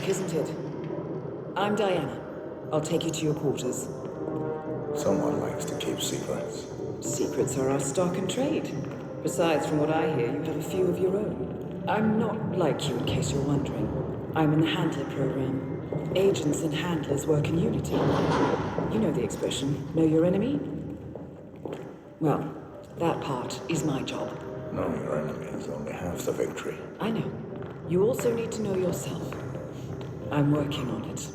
isn't it? I'm Diana. I'll take you to your quarters. Someone likes to keep secrets. Secrets are our stock and trade. Besides, from what I hear, you have a few of your own. I'm not like you, in case you're wondering. I'm in the Handler program. Agents and handlers work in unity. You know the expression, know your enemy? Well, that part is my job. Knowing your enemy is only half the victory. I know. You also need to know yourself. I'm working on it.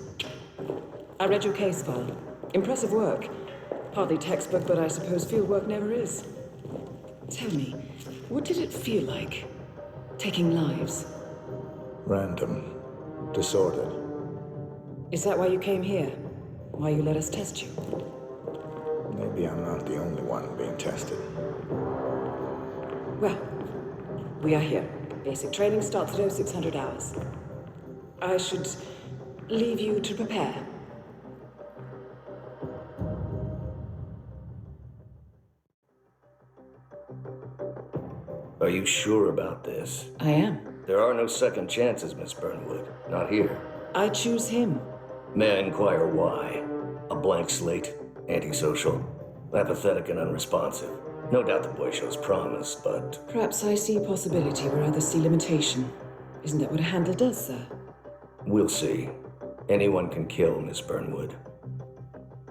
I read your case file. Impressive work. Hardly textbook, but I suppose field work never is. Tell me, what did it feel like? Taking lives? Random. Disordered. Is that why you came here? Why you let us test you? Maybe I'm not the only one being tested. Well, we are here. Basic training starts at 0600 hours. I should leave you to prepare. Are you sure about this? I am. There are no second chances, Miss Burnwood. Not here. I choose him. May I inquire why? A blank slate? Antisocial? Apathetic and unresponsive? No doubt the boy shows promise, but... Perhaps I see possibility where others see limitation. Isn't that what a handler does, sir? We'll see. Anyone can kill Miss Burnwood.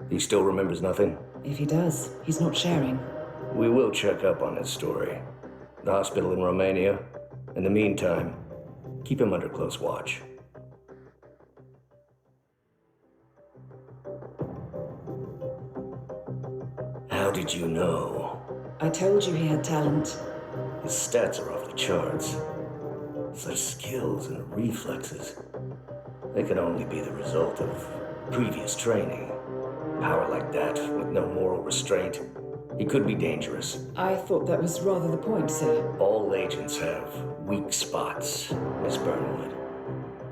He still remembers nothing? If he does, he's not sharing. We will check up on his story. The hospital in Romania. In the meantime, keep him under close watch. How did you know? I told you he had talent. His stats are off the charts. Such skills and reflexes. They can only be the result of previous training. Power like that, with no moral restraint, he could be dangerous. I thought that was rather the point, sir. All agents have weak spots, Miss Burnwood.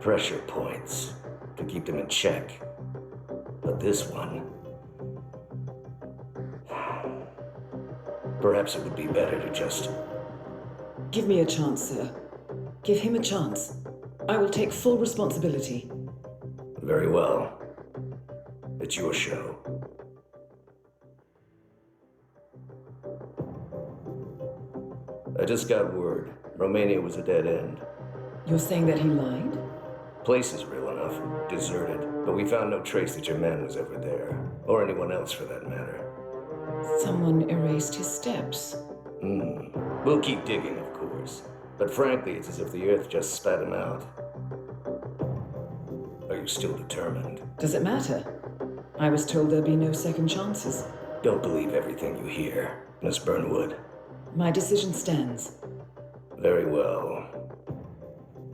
Pressure points to keep them in check. But this one... Perhaps it would be better to just... Give me a chance, sir. Give him a chance. I will take full responsibility. Very well. It's your show. I just got word. Romania was a dead end. You're saying that he lied? Place is real enough. Deserted. But we found no trace that your man was ever there. Or anyone else for that matter. Someone erased his steps. We'll keep digging, of course. But frankly, it's as if the Earth just spat him out. Are you still determined? Does it matter? I was told there'd be no second chances. Don't believe everything you hear, Miss Burnwood. My decision stands. Very well.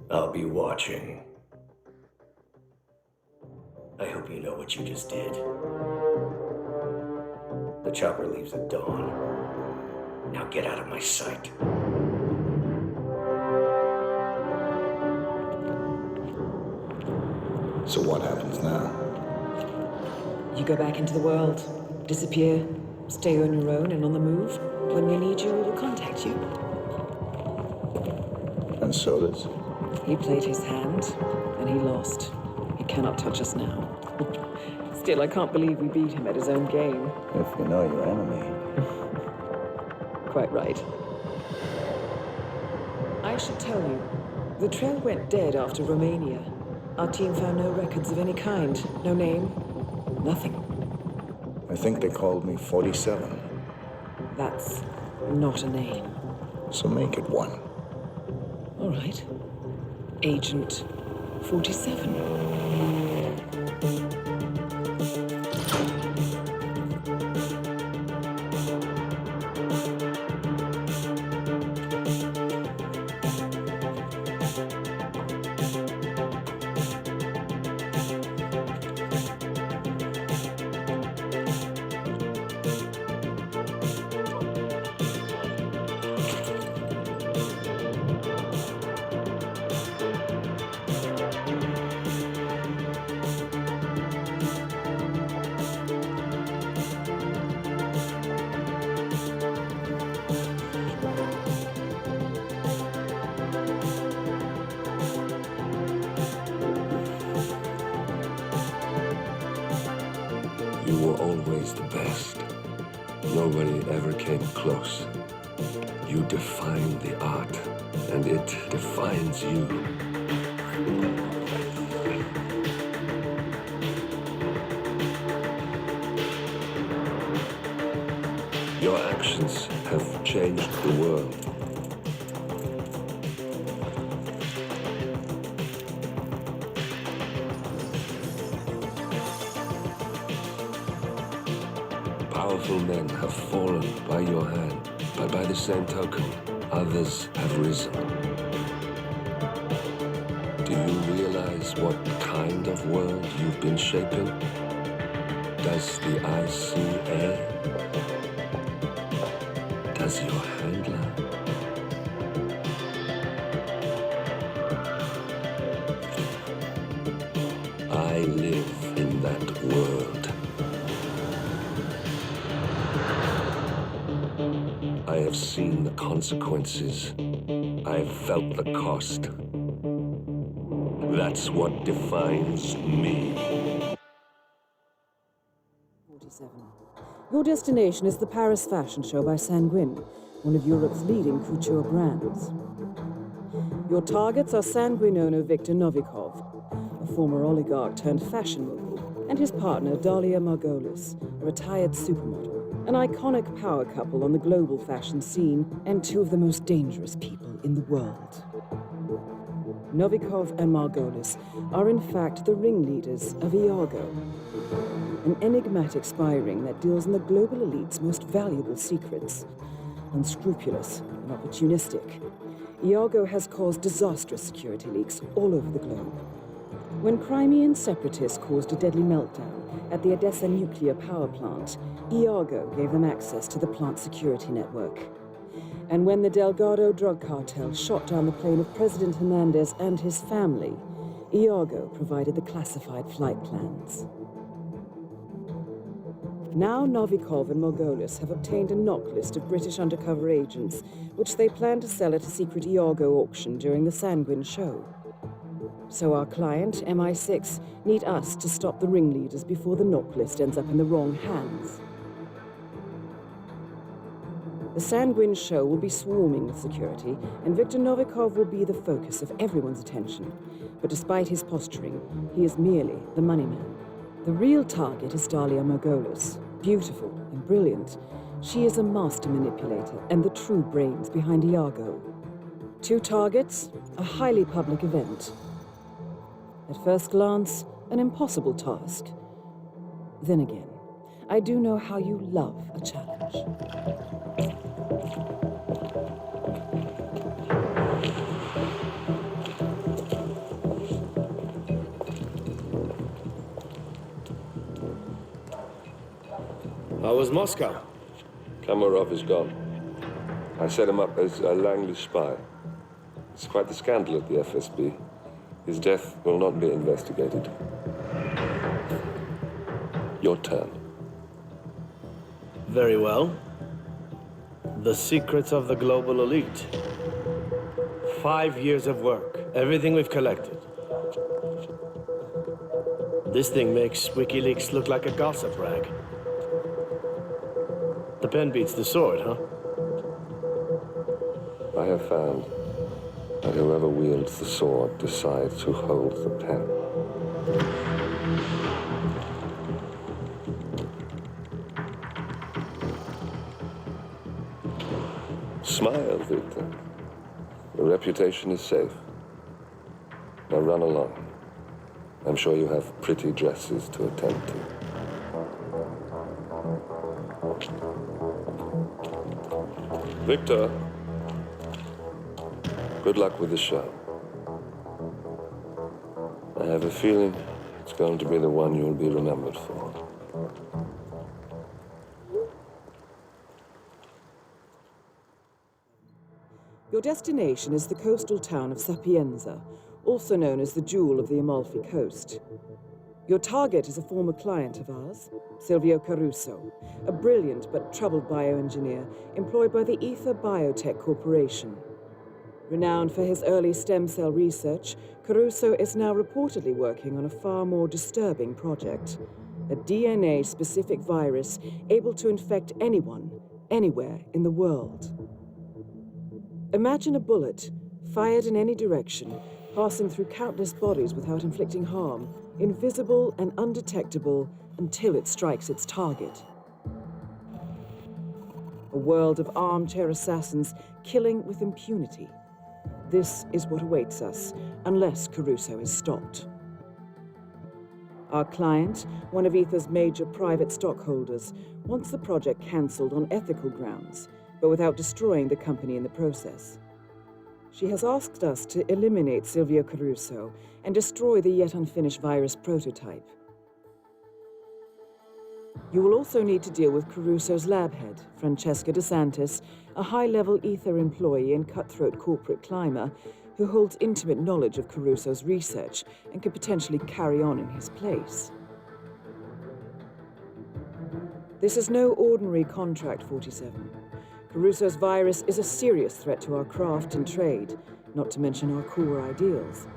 I'll be watching. I hope you know what you just did. The chopper leaves at dawn. Now get out of my sight. So what happens now? You go back into the world, disappear, stay on your own and on the move. When we need you, we will contact you. And so does. He played his hand, and he lost. He cannot touch us now. Still, I can't believe we beat him at his own game. If you know your enemy. Quite right. I should tell you, the trail went dead after Romania. Our team found no records of any kind. No name. Nothing. I think they called me 47. That's not a name. So make it one. All right. Agent 47. You were always the best. Nobody ever came close. You define the art, and it defines you. Your actions have changed the world. Powerful men have fallen by your hand, but by the same token, others have risen. Do you realize what kind of world you've been shaping? Does the eye see air? Does your handler? I live in that world. I have seen the consequences. I have felt the cost. That's what defines me. 47. Your destination is the Paris Fashion Show by Sanguine, one of Europe's leading couture brands. Your targets are Sanguine owner Viktor Novikov, a former oligarch turned fashion mogul, and his partner Dalia Margolis, a retired supermodel. An iconic power couple on the global fashion scene, and two of the most dangerous people in the world. Novikov and Margolis are in fact the ringleaders of Iago, an enigmatic spy ring that deals in the global elite's most valuable secrets. Unscrupulous and opportunistic, Iago has caused disastrous security leaks all over the globe. When Crimean separatists caused a deadly meltdown at the Odessa nuclear power plant, Iago gave them access to the plant's security network. And when the Delgado drug cartel shot down the plane of President Hernandez and his family, Iago provided the classified flight plans. Now Novikov and Margolis have obtained a knock list of British undercover agents, which they plan to sell at a secret Iago auction during the Sanguine show. So our client, MI6, need us to stop the ringleaders before the knock list ends up in the wrong hands. The Sanguine show will be swarming with security, and Viktor Novikov will be the focus of everyone's attention. But despite his posturing, he is merely the money man. The real target is Dalia Margolis. Beautiful and brilliant, she is a master manipulator and the true brains behind Iago. Two targets, a highly public event. At first glance, an impossible task. Then again, I do know how you love a challenge. How was Moscow? Kamarov is gone. I set him up as a Langley spy. It's quite the scandal at the FSB. His death will not be investigated. Your turn. Very well. The secrets of the global elite. 5 years of work, everything we've collected. This thing makes WikiLeaks look like a gossip rag. The pen beats the sword, huh? I have found that whoever wields the sword decides who holds the pen. Smile, Victor. Your reputation is safe. Now run along. I'm sure you have pretty dresses to attend to. Victor, good luck with the show. I have a feeling it's going to be the one you'll be remembered for. Your destination is the coastal town of Sapienza, also known as the Jewel of the Amalfi Coast. Your target is a former client of ours, Silvio Caruso, a brilliant but troubled bioengineer employed by the Ether Biotech Corporation. Renowned for his early stem cell research, Caruso is now reportedly working on a far more disturbing project, A DNA-specific virus able to infect anyone, anywhere in the world. Imagine a bullet, fired in any direction, passing through countless bodies without inflicting harm, invisible and undetectable until it strikes its target. A world of armchair assassins killing with impunity. This is what awaits us, unless Caruso is stopped. Our client, one of Ether's major private stockholders, wants the project cancelled on ethical grounds, but without destroying the company in the process. She has asked us to eliminate Silvio Caruso and destroy the yet unfinished virus prototype. You will also need to deal with Caruso's lab head, Francesca DeSantis, a high-level Ether employee and cutthroat corporate climber who holds intimate knowledge of Caruso's research and could potentially carry on in his place. This is no ordinary contract, 47. Caruso's virus is a serious threat to our craft and trade, not to mention our core ideals.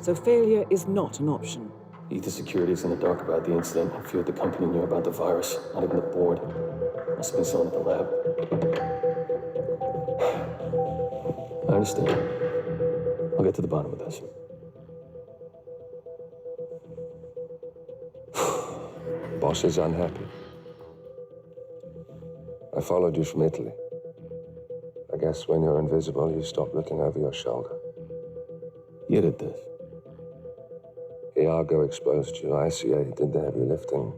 So failure is not an option. Ether Security is in the dark about the incident. A few at the company knew about the virus, not even the board. Must have been someone at the lab. I understand. I'll get to the bottom of this. Boss is unhappy. I followed you from Italy. I guess when you're invisible, you stop looking over your shoulder. You did this. Iago exposed you. ICA did the heavy lifting.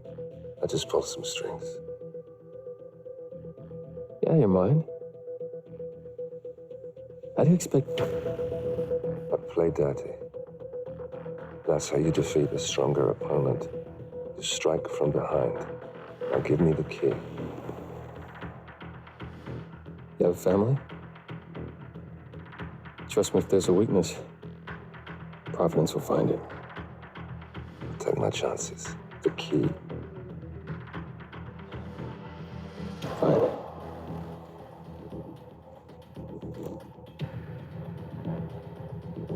I just pulled some strings. Yeah, you're mine. How do you expect... I play dirty. That's how you defeat a stronger opponent. You strike from behind. Now give me the key. You have a family? Trust me, if there's a weakness, Providence will find it. Take my chances. The key. Fine.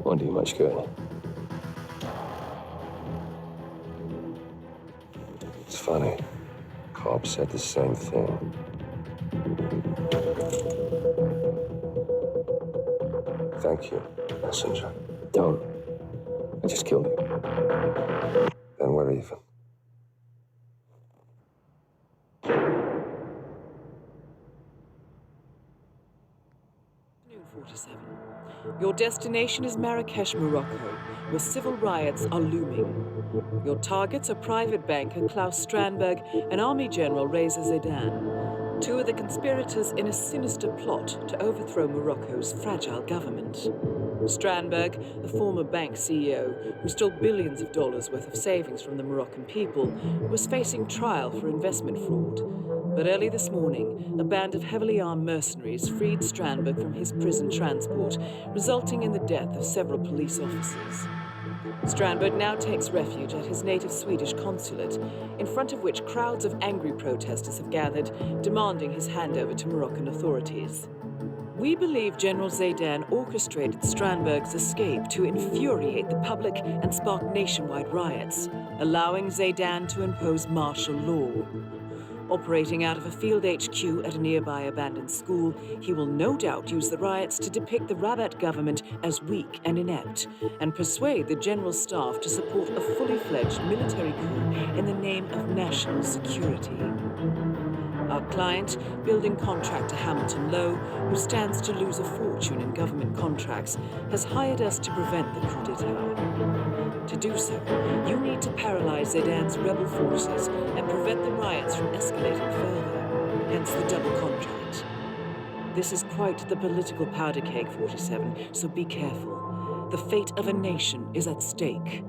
Won't do you much good. It's funny. Cobb said the same thing. Thank you, messenger. Don't. I just killed you. Then we're even. 47. Your destination is Marrakesh, Morocco, where civil riots are looming. Your targets are private banker Klaus Strandberg and Army General Reza Zaidan, two of the conspirators in a sinister plot to overthrow Morocco's fragile government. Strandberg, a former bank CEO who stole billions of dollars worth of savings from the Moroccan people, was facing trial for investment fraud. But early this morning, a band of heavily armed mercenaries freed Strandberg from his prison transport, resulting in the death of several police officers. Strandberg now takes refuge at his native Swedish consulate, in front of which crowds of angry protesters have gathered, demanding his handover to Moroccan authorities. We believe General Zaidan orchestrated Strandberg's escape to infuriate the public and spark nationwide riots, allowing Zaidan to impose martial law. Operating out of a field HQ at a nearby abandoned school, he will no doubt use the riots to depict the Rabat government as weak and inept, and persuade the general staff to support a fully fledged military coup in the name of national security. Our client, building contractor Hamilton Lowe, who stands to lose a fortune in government contracts, has hired us to prevent the coup d'etat. To do so, you need to paralyze Zaidan's rebel forces and prevent the riots from escalating further, hence the double contract. This is quite the political powder keg, 47, so be careful. The fate of a nation is at stake.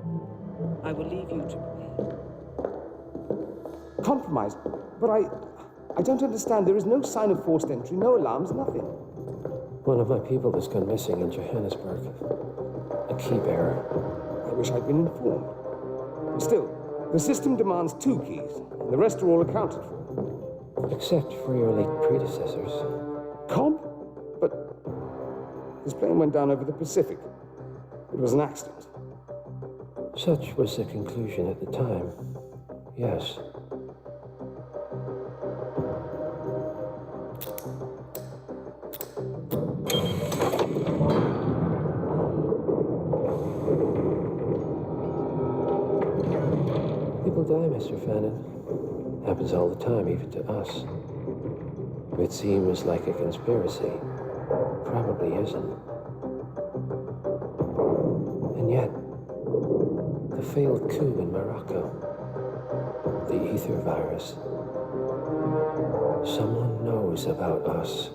I will leave you to prepare. Compromised? But I don't understand. There is no sign of forced entry, no alarms, nothing. One of my people has gone missing in Johannesburg. A key bearer. I wish I'd been informed. Still, the system demands 2 keys, and the rest are all accounted for. Except for your late predecessors. Cobb? But his plane went down over the Pacific. It was an accident. Such was the conclusion at the time. Yes. People die, Mr. Fannin. Happens all the time, even to us. It seems like a conspiracy. Probably isn't. And yet, the failed coup in Morocco, the ether virus. Someone knows about us.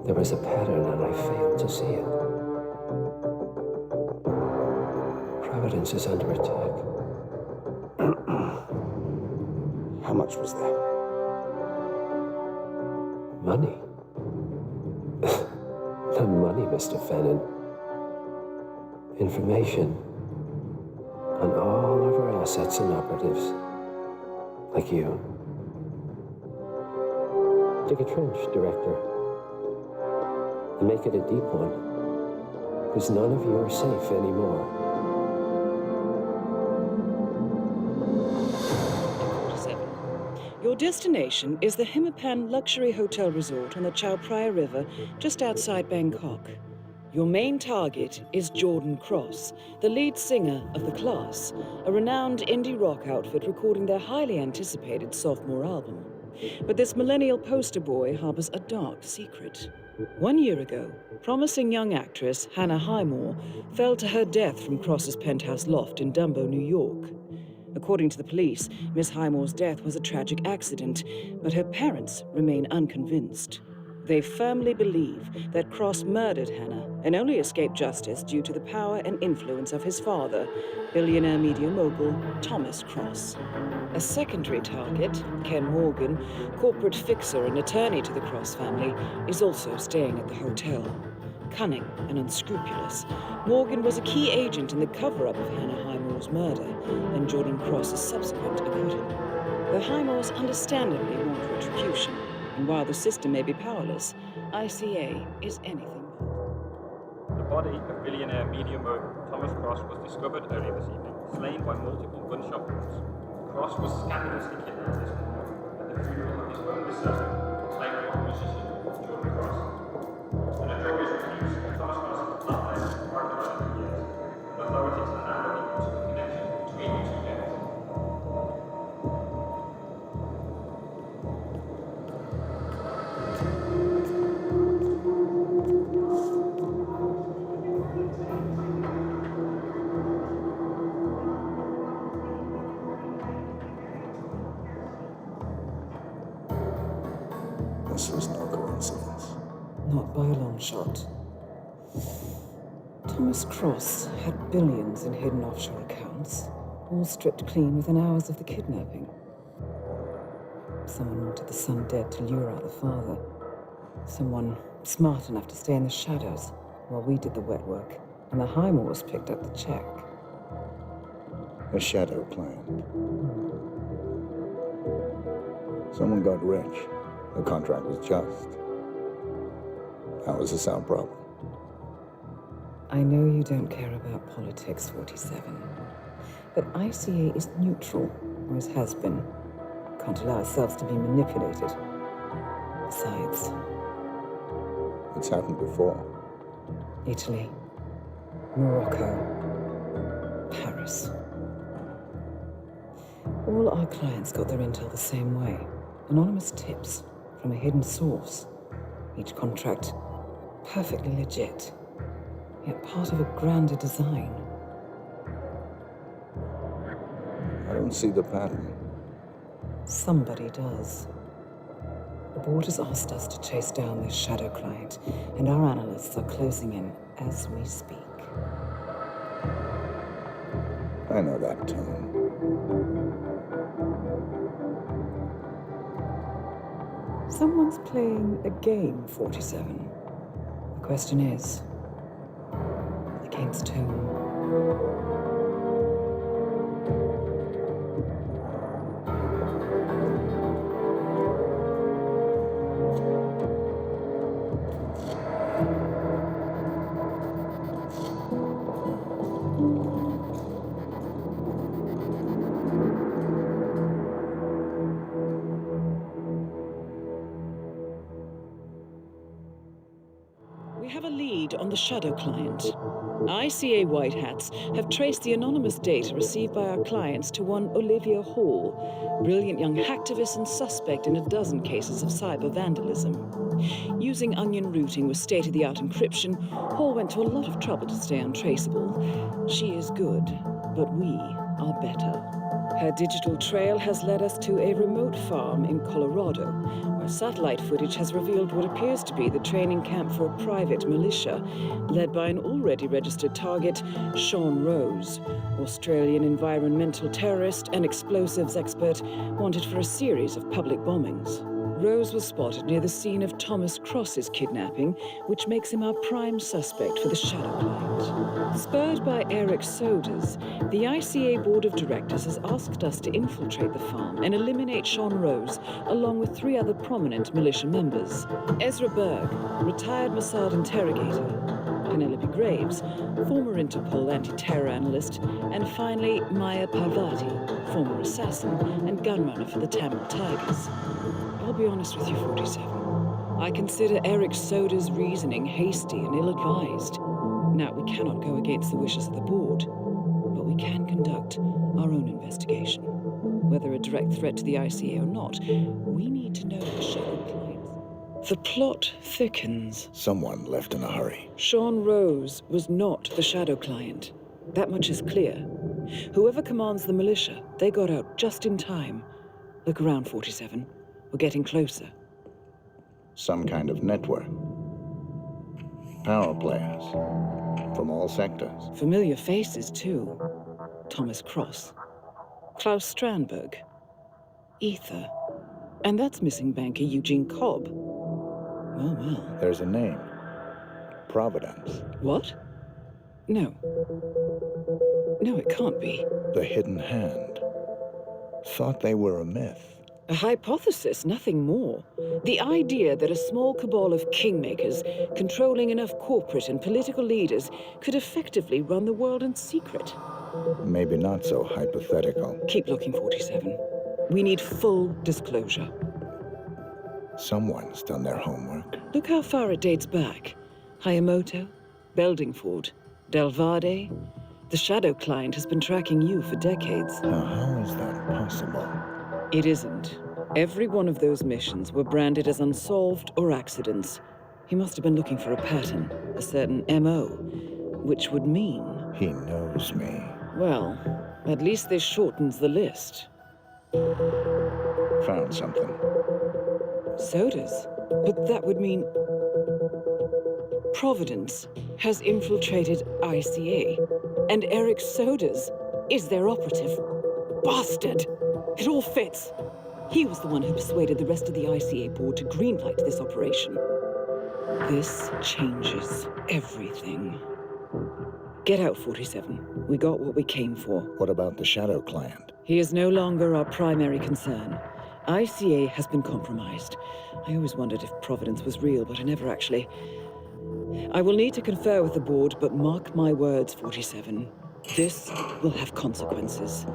There is a pattern and I failed to see it. Providence is under attack. How much was that? Money. Not money, Mr. Fannin. Information on all of our assets and operatives. Like you. Dig a trench, Director. And make it a deep one. Because none of you are safe anymore. Your destination is the Hitman luxury hotel resort on the Chao Phraya River, just outside Bangkok. Your main target is Jordan Cross, the lead singer of The Class, a renowned indie rock outfit recording their highly anticipated sophomore album. But this millennial poster boy harbors a dark secret. 1 year ago, promising young actress Hannah Highmore fell to her death from Cross's penthouse loft in Dumbo, New York. According to the police, Miss Highmore's death was a tragic accident, but her parents remain unconvinced. They firmly believe that Cross murdered Hannah and only escaped justice due to the power and influence of his father, billionaire media mogul Thomas Cross. A secondary target, Ken Morgan, corporate fixer and attorney to the Cross family, is also staying at the hotel. Cunning and unscrupulous, Morgan was a key agent in the cover-up of Hannah Highmore's murder and Jordan Cross's subsequent acquittal. The Highmores understandably want retribution, and while the system may be powerless, ICA is anything but. The body of billionaire media mogul Thomas Cross was discovered earlier this evening, slain by multiple gunshot wounds. Cross was scandalously kidnapped this morning at the funeral of his only son, acclaimed rock musician Jordan Cross. And a jury's refused Thomas Cross flatlined Arkham for years, and authorities are now looking into the connection between the two deaths. This was no coincidence. Not by a long shot. Thomas Cross had billions in hidden offshore accounts, all stripped clean within hours of the kidnapping. Someone wanted the son dead to lure out the father. Someone smart enough to stay in the shadows while we did the wet work, and the Highmores picked up the check. A shadow plan. Someone got rich. The contract was just. How was this our problem? I know you don't care about politics, 47. But ICA is neutral, always has been. Can't allow ourselves to be manipulated. Besides, It's happened before. Italy, Morocco, Paris. All our clients got their intel the same way. Anonymous tips from a hidden source. Each contract perfectly legit, yet part of a grander design. I don't see the pattern. Somebody does. The board has asked us to chase down this shadow client, and our analysts are closing in as we speak. I know that tone. Someone's playing a game, 47. The question is, against whom? have a lead on the Shadow Client. ICA White Hats have traced the anonymous data received by our clients to one Olivia Hall, brilliant young hacktivist and suspect in a dozen cases of cyber vandalism. Using onion routing with state-of-the-art encryption, Hall went to a lot of trouble to stay untraceable. She is good, but we are better. Her digital trail has led us to a remote farm in Colorado, where satellite footage has revealed what appears to be the training camp for a private militia, led by an already registered target, Sean Rose, Australian environmental terrorist and explosives expert wanted for a series of public bombings. Rose was spotted near the scene of Thomas Cross's kidnapping, which makes him our prime suspect for the Shadow Client. Spurred by Eric Sodas, the ICA Board of Directors has asked us to infiltrate the farm and eliminate Sean Rose, along with 3 other prominent militia members. Ezra Berg, retired Mossad interrogator, Penelope Graves, former Interpol anti-terror analyst, and finally Maya Parvati, former assassin and gunrunner for the Tamil Tigers. I'll be honest with you, 47. I consider Eric Soda's reasoning hasty and ill-advised. Now, we cannot go against the wishes of the board, but we can conduct our own investigation. Whether a direct threat to the ICA or not, we need to know the Shadow Clients. The plot thickens. Someone left in a hurry. Sean Rose was not the Shadow Client. That much is clear. Whoever commands the militia, they got out just in time. Look around, 47. We're getting closer. Some kind of network. Power players. From all sectors. Familiar faces, too. Thomas Cross. Klaus Strandberg. Ether. And that's missing banker Eugene Cobb. Oh, well. There's a name. Providence. What? No. No, it can't be. The Hidden Hand. Thought they were a myth. A hypothesis, nothing more. The idea that a small cabal of kingmakers, controlling enough corporate and political leaders, could effectively run the world in secret. Maybe not so hypothetical. Keep looking, 47. We need full disclosure. Someone's done their homework. Look how far it dates back. Hayamoto, Beldingford, Delvade. The Shadow Client has been tracking you for decades. Now, how is that possible? It isn't. Every one of those missions were branded as unsolved or accidents. He must have been looking for a pattern, a certain MO, which would mean... He knows me. Well, at least this shortens the list. Found something. Sodas? But that would mean... Providence has infiltrated ICA, and Eric Sodas is their operative. Bastard! It all fits. He was the one who persuaded the rest of the ICA board to greenlight this operation. This changes everything. Get out, 47. We got what we came for. What about the Shadow Client? He is no longer our primary concern. ICA has been compromised. I always wondered if Providence was real, but I never actually... I will need to confer with the board, but mark my words, 47. This will have consequences.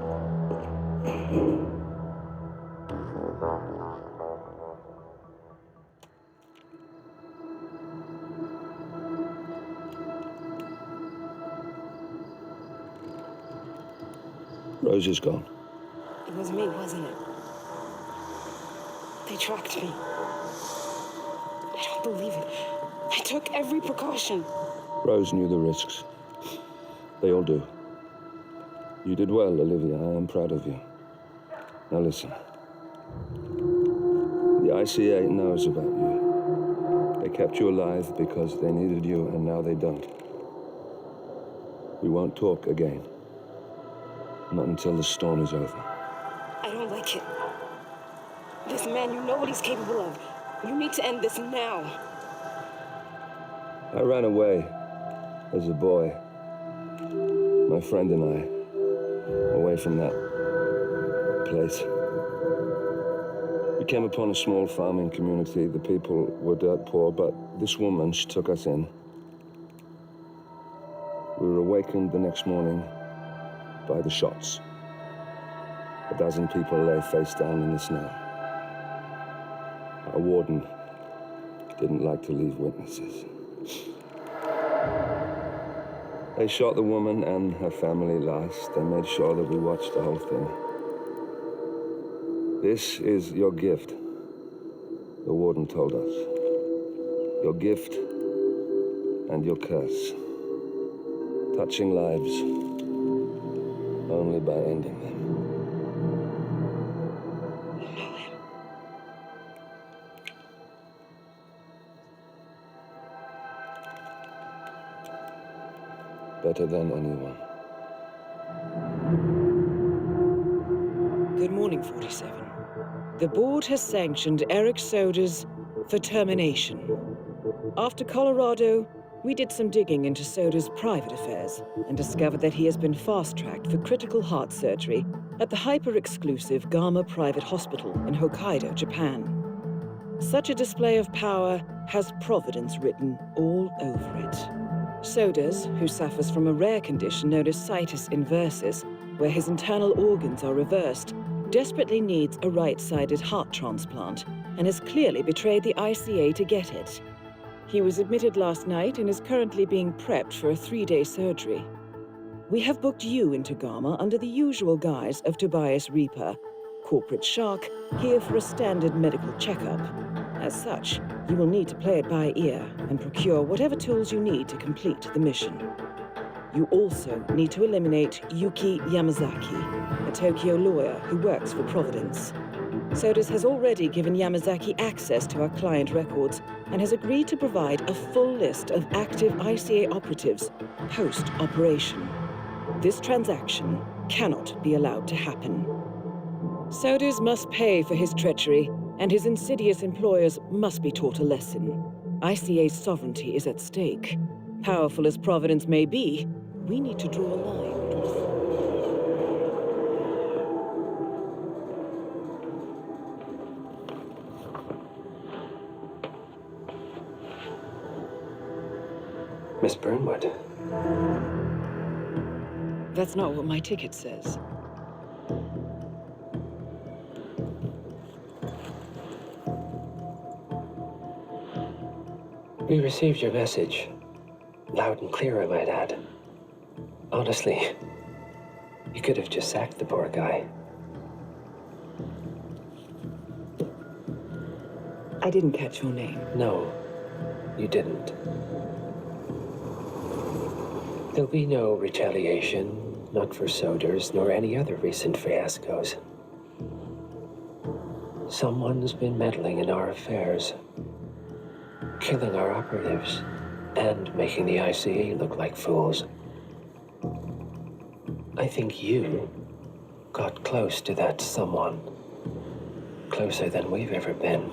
Rose is gone. It was me, wasn't it? They tracked me. I don't believe it. I took every precaution. Rose knew the risks. They all do. You did well, Olivia. I am proud of you. Now listen. The ICA knows about you. They kept you alive because they needed you, and now they don't. We won't talk again. Not until the storm is over. I don't like it. This man, you know what he's capable of. You need to end this now. I ran away as a boy. My friend and I. Away from that place. We came upon a small farming community. The people were dirt poor, but this woman, she took us in. We were awakened the next morning by the shots. A dozen people lay face down in the snow. Our warden didn't like to leave witnesses. They shot the woman and her family last and made sure that we watched the whole thing. This is your gift, the warden told us. Your gift and your curse. Touching lives only by ending them. Better than anyone. Good morning, 47. The board has sanctioned Eric Soder's for termination. After Colorado, we did some digging into Soder's private affairs and discovered that he has been fast-tracked for critical heart surgery at the hyper-exclusive Gama Private Hospital in Hokkaido, Japan. Such a display of power has Providence written all over it. Soder's, who suffers from a rare condition known as situs inversus, where his internal organs are reversed, desperately needs a right-sided heart transplant and has clearly betrayed the ICA to get it. He was admitted last night and is currently being prepped for a 3-day surgery. We have booked you into Gama under the usual guise of Tobias Reaper, corporate shark, here for a standard medical checkup. As such, you will need to play it by ear and procure whatever tools you need to complete the mission. You also need to eliminate Yuki Yamazaki, a Tokyo lawyer who works for Providence. Sodas has already given Yamazaki access to our client records and has agreed to provide a full list of active ICA operatives post-operation. This transaction cannot be allowed to happen. Sodas must pay for his treachery, and his insidious employers must be taught a lesson. ICA's sovereignty is at stake. Powerful as Providence may be, we need to draw a line. Miss Burnwood. That's not what my ticket says. We received your message. Loud and clear, I might add. Honestly, you could have just sacked the poor guy. I didn't catch your name. No, you didn't. There'll be no retaliation, not for Soders, nor any other recent fiascos. Someone's been meddling in our affairs, killing our operatives, and making the ICA look like fools. I think you got close to that someone. Closer than we've ever been.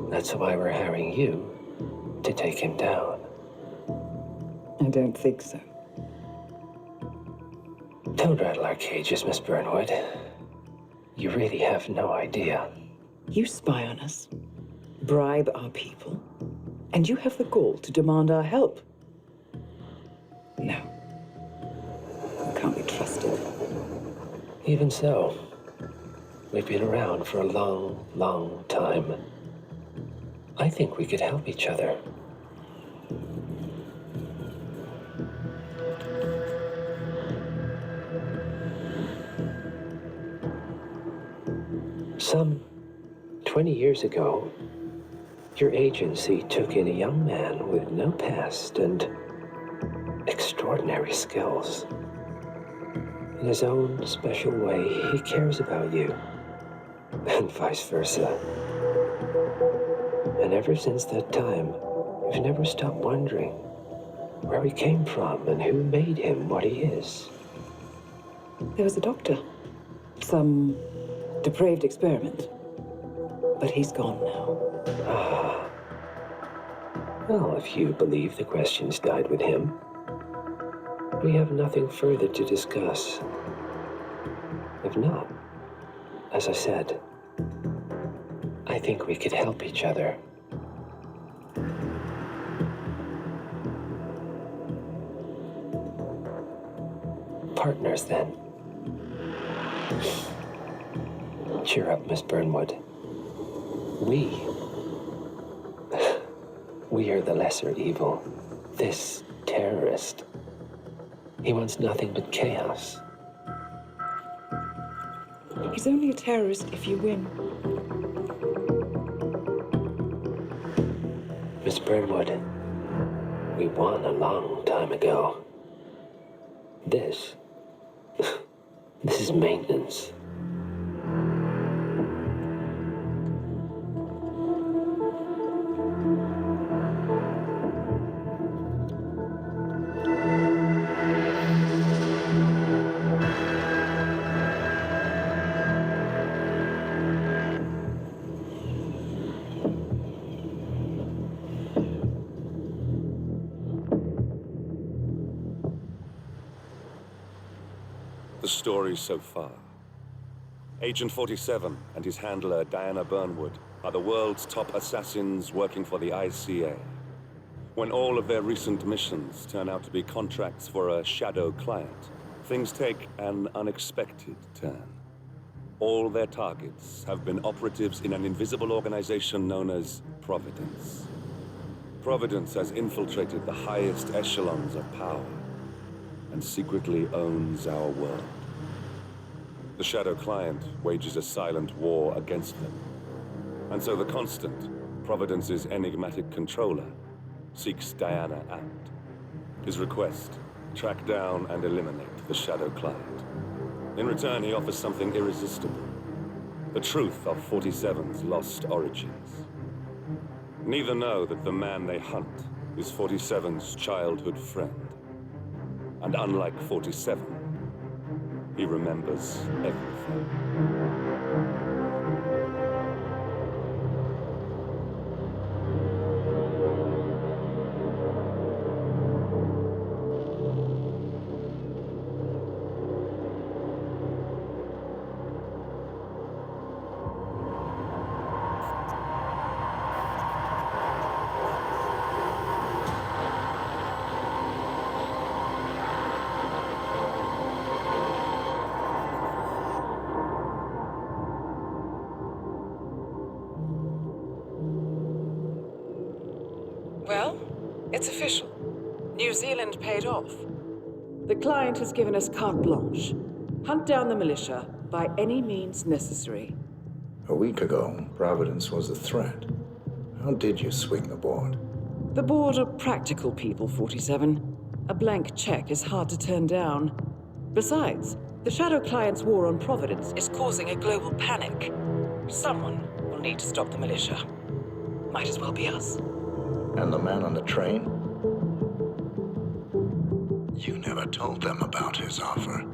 That's why we're hiring you to take him down. I don't think so. Don't rattle our cages, Miss Burnwood. You really have no idea. You spy on us, bribe our people, and you have the gall to demand our help. No. You can't be trusted. Even so, we've been around for a long, long time. I think we could help each other. Some 20 years ago, your agency took in a young man with no past and extraordinary skills. In his own special way, he cares about you, and vice versa. And ever since that time, we've never stopped wondering where he came from and who made him what he is. There was a doctor. Some depraved experiment. But he's gone now. Ah. Well, if you believe the questions died with him, we have nothing further to discuss. If not, as I said, I think we could help each other. Partners, then. Cheer up, Miss Burnwood. We are the lesser evil. This terrorist He wants nothing but chaos. He's only a terrorist if you win. Miss Burnwood, we won a long time ago. This is maintenance. The story so far. Agent 47 and his handler, Diana Burnwood, are the world's top assassins working for the ICA. When all of their recent missions turn out to be contracts for a shadow client, things take an unexpected turn. All their targets have been operatives in an invisible organization known as Providence. Providence has infiltrated the highest echelons of power and secretly owns our world. The Shadow Client wages a silent war against them. And so the Constant, Providence's enigmatic controller, seeks Diana out. His request, track down and eliminate the Shadow Client. In return, he offers something irresistible. The truth of 47's lost origins. Neither know that the man they hunt is 47's childhood friend. And unlike 47, he remembers everything. Well, it's official. New Zealand paid off. The client has given us carte blanche. Hunt down the militia by any means necessary. A week ago, Providence was a threat. How did you swing the board? The board are practical people, 47. A blank check is hard to turn down. Besides, the Shadow Client's war on Providence is causing a global panic. Someone will need to stop the militia. Might as well be us. And the man on the train? You never told them about his offer.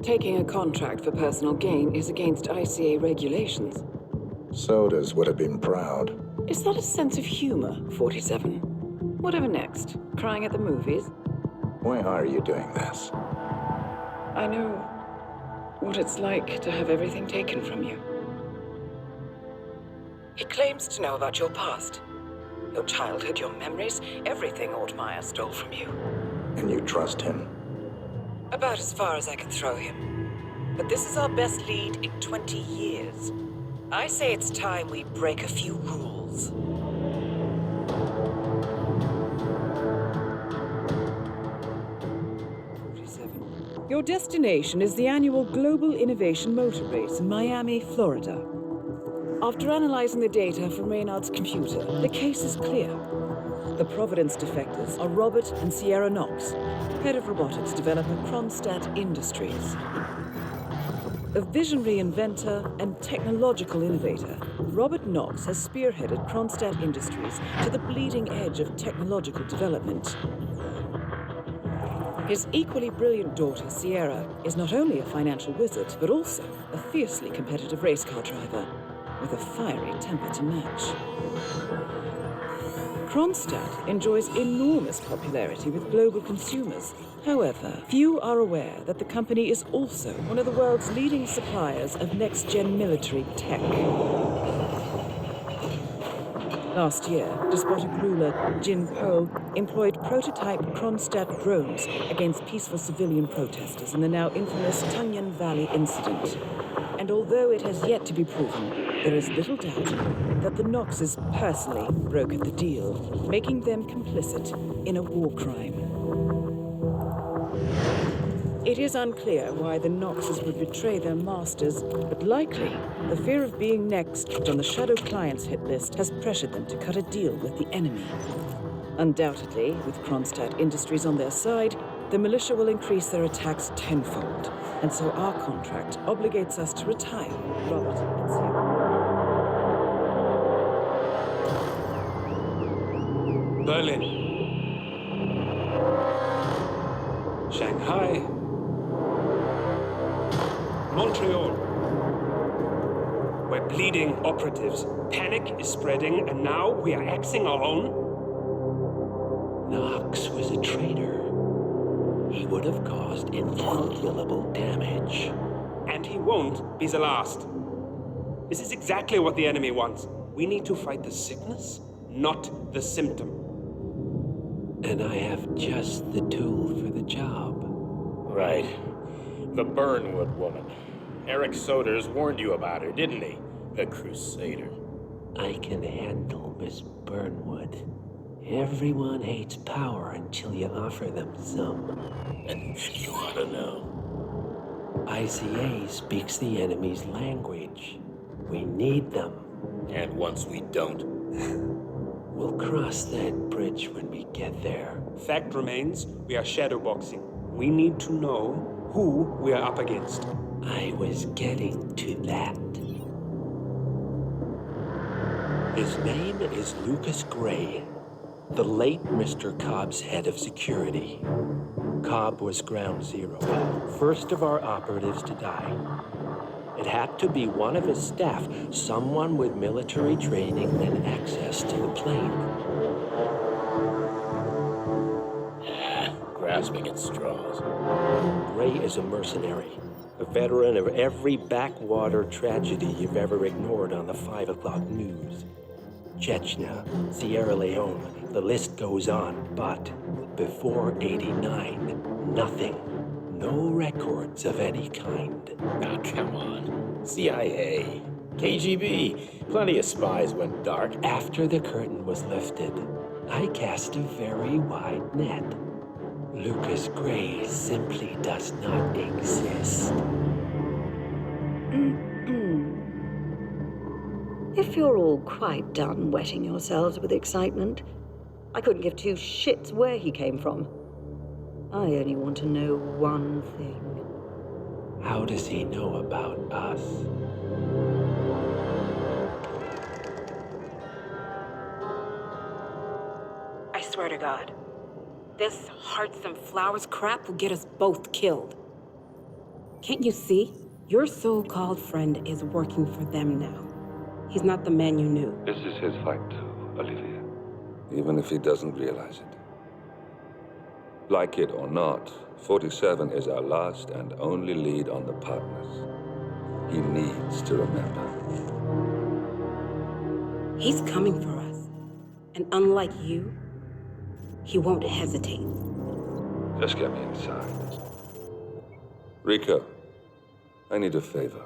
Taking a contract for personal gain is against ICA regulations. Sodas would have been proud. Is that a sense of humor, 47? Whatever next? Crying at the movies? Why are you doing this? I know what it's like to have everything taken from you. He claims to know about your past. Your childhood, your memories, everything Ortmeyer stole from you. And you trust him? About as far as I can throw him. But this is our best lead in 20 years. I say it's time we break a few rules. Your destination is the annual Global Innovation Motor Race in Miami, Florida. After analyzing the data from Reynard's computer, the case is clear. The Providence defectors are Robert and Sierra Knox, head of robotics developer Kronstadt Industries. A visionary inventor and technological innovator, Robert Knox has spearheaded Kronstadt Industries to the bleeding edge of technological development. His equally brilliant daughter, Sierra, is not only a financial wizard, but also a fiercely competitive race car driver, with a fiery temper to match. Kronstadt enjoys enormous popularity with global consumers. However, few are aware that the company is also one of the world's leading suppliers of next-gen military tech. Last year, despotic ruler Jin Po employed prototype Kronstadt drones against peaceful civilian protesters in the now infamous Tunyan Valley incident. And although it has yet to be proven, there is little doubt that the Knoxes personally brokered the deal, making them complicit in a war crime. It is unclear why the Noxes would betray their masters, but likely the fear of being next on the Shadow Clients hit list has pressured them to cut a deal with the enemy. Undoubtedly, with Kronstadt Industries on their side, the militia will increase their attacks tenfold, and so our contract obligates us to retire Robert and Sarah. Berlin. Shanghai. Montreal. We're bleeding operatives. Panic is spreading, and now we are axing our own? Knox was a traitor. He would have caused incalculable damage. And he won't be the last. This is exactly what the enemy wants. We need to fight the sickness, not the symptom. And I have just the tool for the job. Right. The Burnwood woman. Eric Soders warned you about her, didn't he? The Crusader. I can handle Miss Burnwood. Everyone hates power until you offer them some. And you ought to know. ICA speaks the enemy's language. We need them. And once we don't? We'll cross that bridge when we get there. Fact remains, we are shadowboxing. We need to know who we are up against. I was getting to that. His name is Lucas Gray, the late Mr. Cobb's head of security. Cobb was ground zero, first of our operatives to die. It had to be one of his staff, someone with military training and access to the plane. Grasping at straws. Gray is a mercenary, a veteran of every backwater tragedy you've ever ignored on the 5 o'clock news. Chechnya, Sierra Leone, the list goes on, but before '89, nothing. No records of any kind. Ah, come on. CIA, KGB, plenty of spies went dark. After the curtain was lifted, I cast a very wide net. Lucas Gray simply does not exist. If you're all quite done wetting yourselves with excitement, I couldn't give two shits where he came from. I only want to know one thing. How does he know about us? I swear to God, this hearts and flowers crap will get us both killed. Can't you see? Your so-called friend is working for them now. He's not the man you knew. This is his fight, Olivia. Even if he doesn't realize it. Like it or not, 47 is our last and only lead on the partners. He needs to remember. He's coming for us. And unlike you, he won't hesitate. Just get me inside. Rico, I need a favor.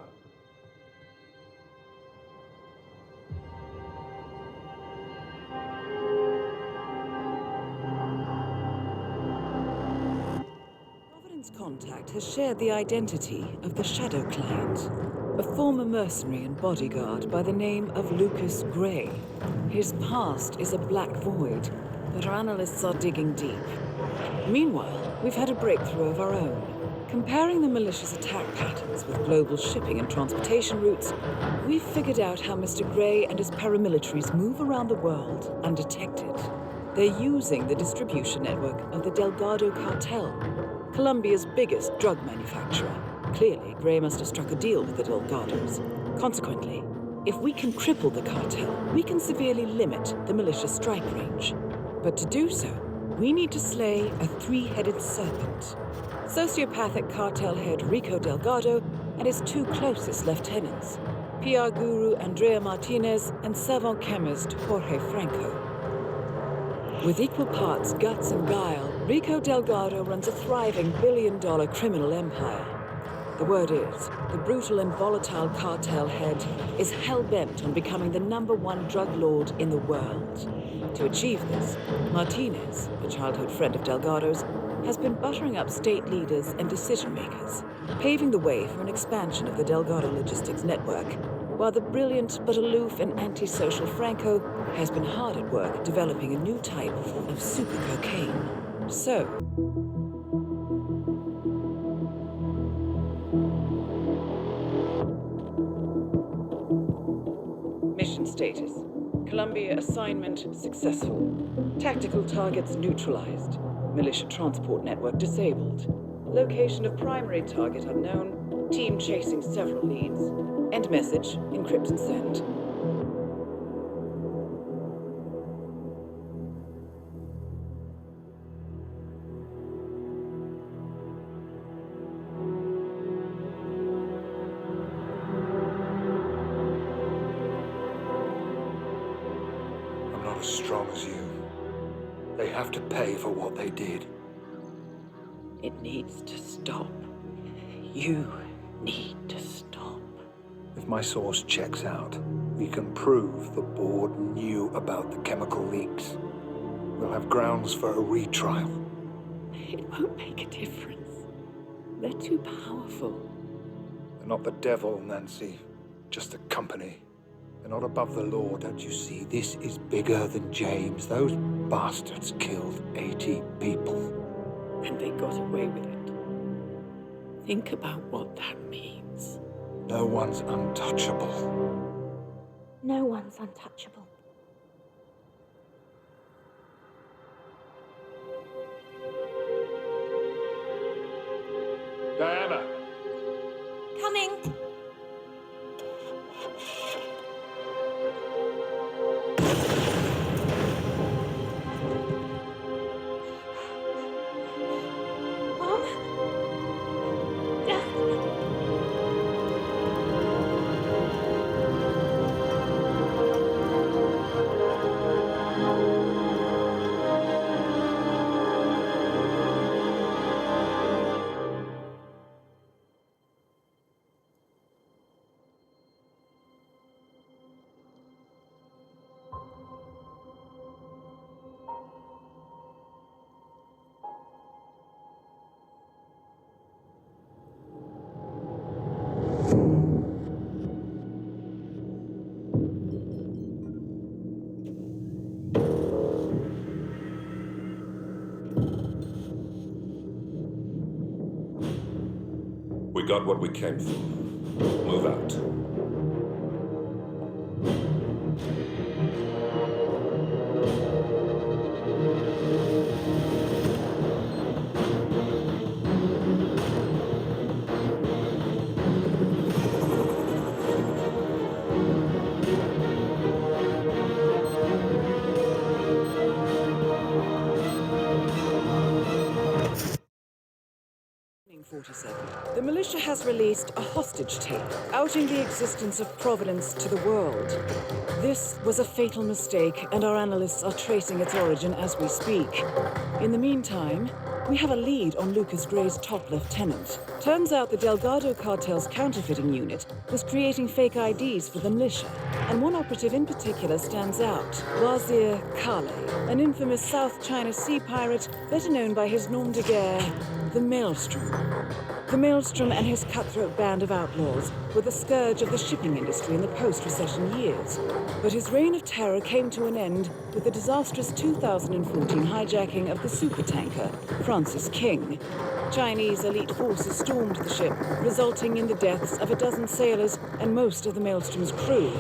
Contact has shared the identity of the Shadow Client, a former mercenary and bodyguard by the name of Lucas Gray. His past is a black void, but our analysts are digging deep. Meanwhile, we've had a breakthrough of our own. Comparing the militia's attack patterns with global shipping and transportation routes, we've figured out how Mr. Gray and his paramilitaries move around the world undetected. They're using the distribution network of the Delgado cartel, Colombia's biggest drug manufacturer. Clearly, Gray must have struck a deal with the Delgados. Consequently, if we can cripple the cartel, we can severely limit the militia's strike range. But to do so, we need to slay a three-headed serpent. Sociopathic cartel head Rico Delgado and his two closest lieutenants, PR guru Andrea Martinez and savant chemist Jorge Franco. With equal parts guts and guile, Rico Delgado runs a thriving billion-dollar criminal empire. The word is, the brutal and volatile cartel head is hell-bent on becoming the #1 drug lord in the world. To achieve this, Martinez, a childhood friend of Delgado's, has been buttering up state leaders and decision-makers, paving the way for an expansion of the Delgado logistics network, while the brilliant but aloof and antisocial Franco has been hard at work developing a new type of super cocaine. So, mission status. Columbia assignment successful. Tactical targets neutralized. Militia transport network disabled. Location of primary target unknown. Team chasing several leads. End message. Encrypt and send. As strong as you. They have to pay for what they did. It needs to stop. You need to stop. If my source checks out, we can prove the board knew about the chemical leaks. We'll have grounds for a retrial. It won't make a difference. They're too powerful. They're not the devil, Nancy. Just a company. They're not above the law, don't you see? This is bigger than James. Those bastards killed 80 people. And they got away with it. Think about what that means. No one's untouchable. No one's untouchable. Diana! Coming! We got what we came for. Move out. The militia has released a hostage tape, outing the existence of Providence to the world. This was a fatal mistake, and our analysts are tracing its origin as we speak. In the meantime, we have a lead on Lucas Gray's top lieutenant. Turns out the Delgado cartel's counterfeiting unit was creating fake IDs for the militia, and one operative in particular stands out, Wazir Kale, an infamous South China Sea pirate better known by his nom de guerre, the Maelstrom. The Maelstrom and his cutthroat band of outlaws were the scourge of the shipping industry in the post-recession years. But his reign of terror came to an end with the disastrous 2014 hijacking of the supertanker, Francis King. Chinese elite forces stormed the ship, resulting in the deaths of a dozen sailors and most of the Maelstrom's crew.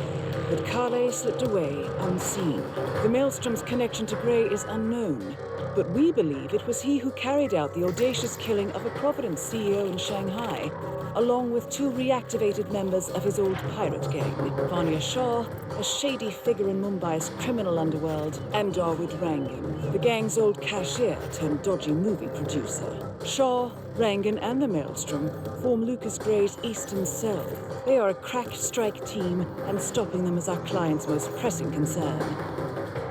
But Kale slipped away unseen. The Maelstrom's connection to Gray is unknown, but we believe it was he who carried out the audacious killing of a Providence CEO in Shanghai, along with two reactivated members of his old pirate gang, Vanya Shah, a shady figure in Mumbai's criminal underworld, and Dawood Rangan, the gang's old cashier turned dodgy movie producer. Shah, Rangan, and the Maelstrom form Lucas Gray's Eastern Cell. They are a crack strike team, and stopping them is our client's most pressing concern.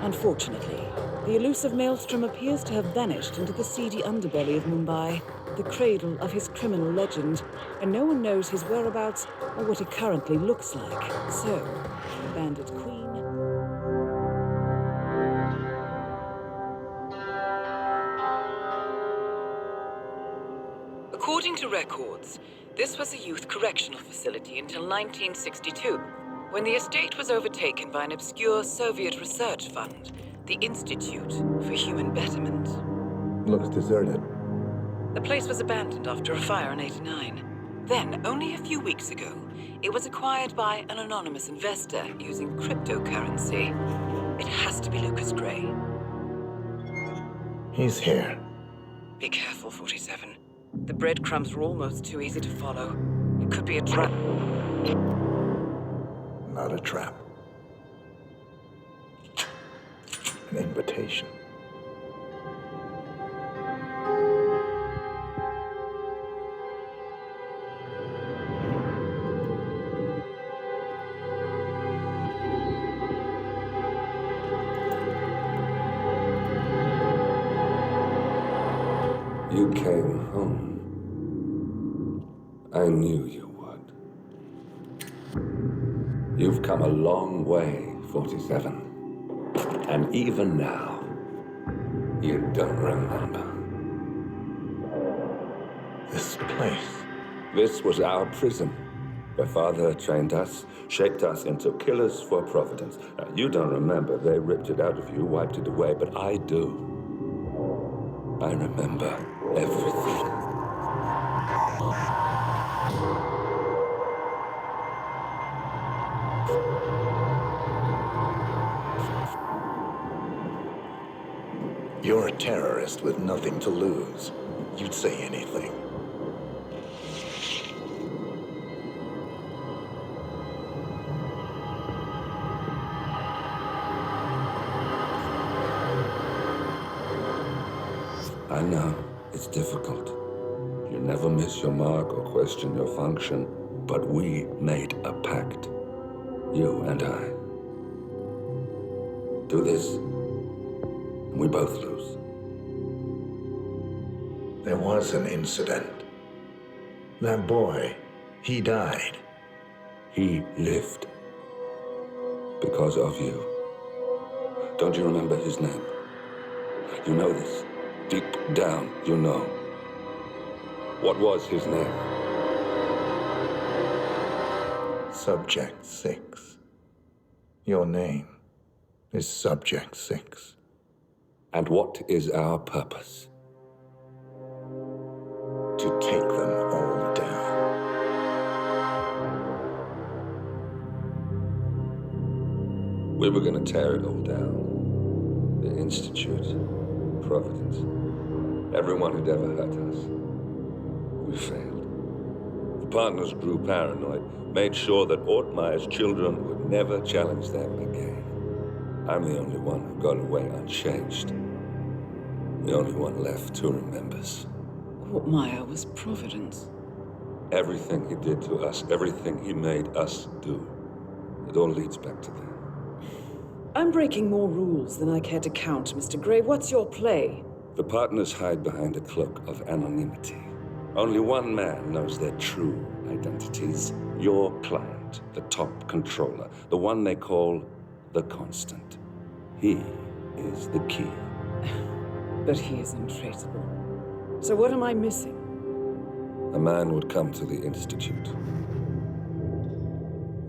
Unfortunately, the elusive Maelstrom appears to have vanished into the seedy underbelly of Mumbai, the cradle of his criminal legend, and no one knows his whereabouts or what he currently looks like. So, the Bandit Queen... records, this was a youth correctional facility until 1962, when the estate was overtaken by an obscure Soviet research fund, the Institute for Human Betterment. Looks deserted. The place was abandoned after a fire in '89. Then, only a few weeks ago, it was acquired by an anonymous investor using cryptocurrency. It has to be Lucas Gray. He's here. Be careful, 47. The breadcrumbs were almost too easy to follow. It could be a trap. Not a trap. An invitation. You came home. I knew you would. You've come a long way, 47. And even now, you don't remember. This place. This was our prison. Your father trained us, shaped us into killers for Providence. Now, you don't remember. They ripped it out of you, wiped it away, but I do. I remember everything. You're a terrorist with nothing to lose. You'd say anything. I know, it's difficult. You never miss your mark or question your function, but we made a pact. You and I. Do this, and we both lose. There was an incident. That boy, he died. He lived. Because of you. Don't you remember his name? You know this. Deep down, you know. What was his name? Subject 6. Your name is Subject 6. And what is our purpose? To take them all down. We were going to tear it all down. The Institute, Providence, everyone who'd ever hurt us. We failed. The partners grew paranoid, made sure that Ortmeyer's children would never challenge them again. I'm the only one who got away unchanged. The only one left who remembers. Ortmeyer was Providence. Everything he did to us, everything he made us do, it all leads back to that. I'm breaking more rules than I care to count, Mr. Gray. What's your play? The partners hide behind a cloak of anonymity. Only one man knows their true identities. Your client, the top controller, the one they call the Constant. He is the key. But he is untraceable. So what am I missing? A man would come to the Institute.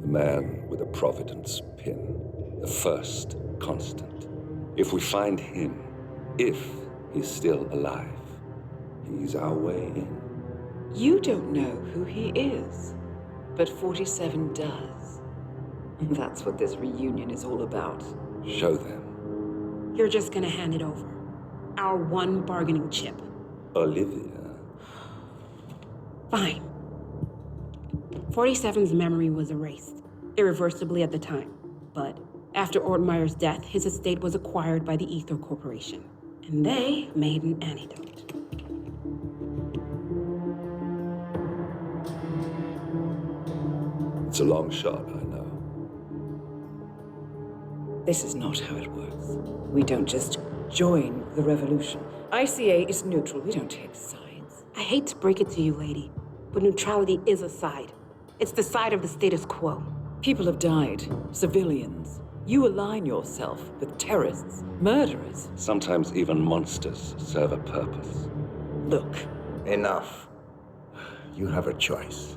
A man with a Providence pin. The first Constant. If we find him, if he's still alive, he's our way in. You don't know who he is, but 47 does. That's what this reunion is all about. Show them. You're just gonna hand it over. Our one bargaining chip. Olivia. Fine. 47's memory was erased, irreversibly at the time. But after Ortmeyer's death, his estate was acquired by the Ether Corporation. And they made an antidote. It's a long shot, I know. This is not how it works. We don't just join the revolution. ICA is neutral. We don't take sides. I hate to break it to you, lady, but neutrality is a side. It's the side of the status quo. People have died. Civilians. You align yourself with terrorists, murderers. Sometimes even monsters serve a purpose. Look. Enough. You have a choice.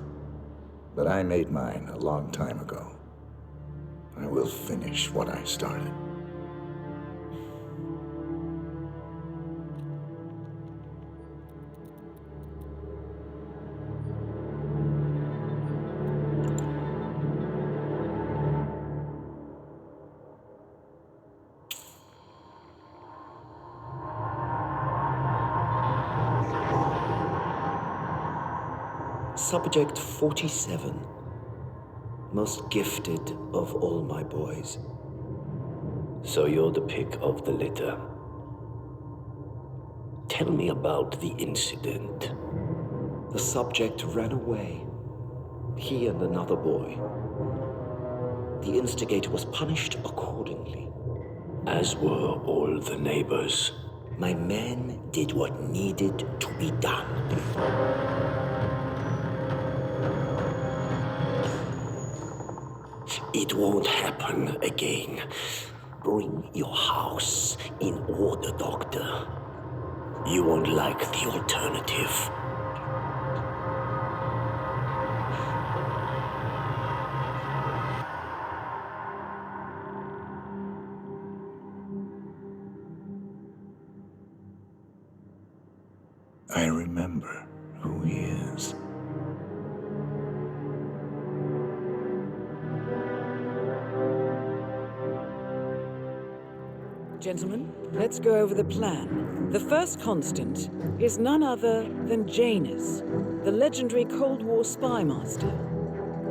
But I made mine a long time ago. I will finish what I started. Subject 47. Most gifted of all my boys. So you're the pick of the litter. Tell me about the incident. The subject ran away. He and another boy. The instigator was punished accordingly. As were all the neighbors. My men did what needed to be done. It won't happen again. Bring your house in order, Doctor. You won't like the alternative. I remember who he is. Gentlemen, let's go over the plan. The first constant is none other than Janus, the legendary Cold War spy master,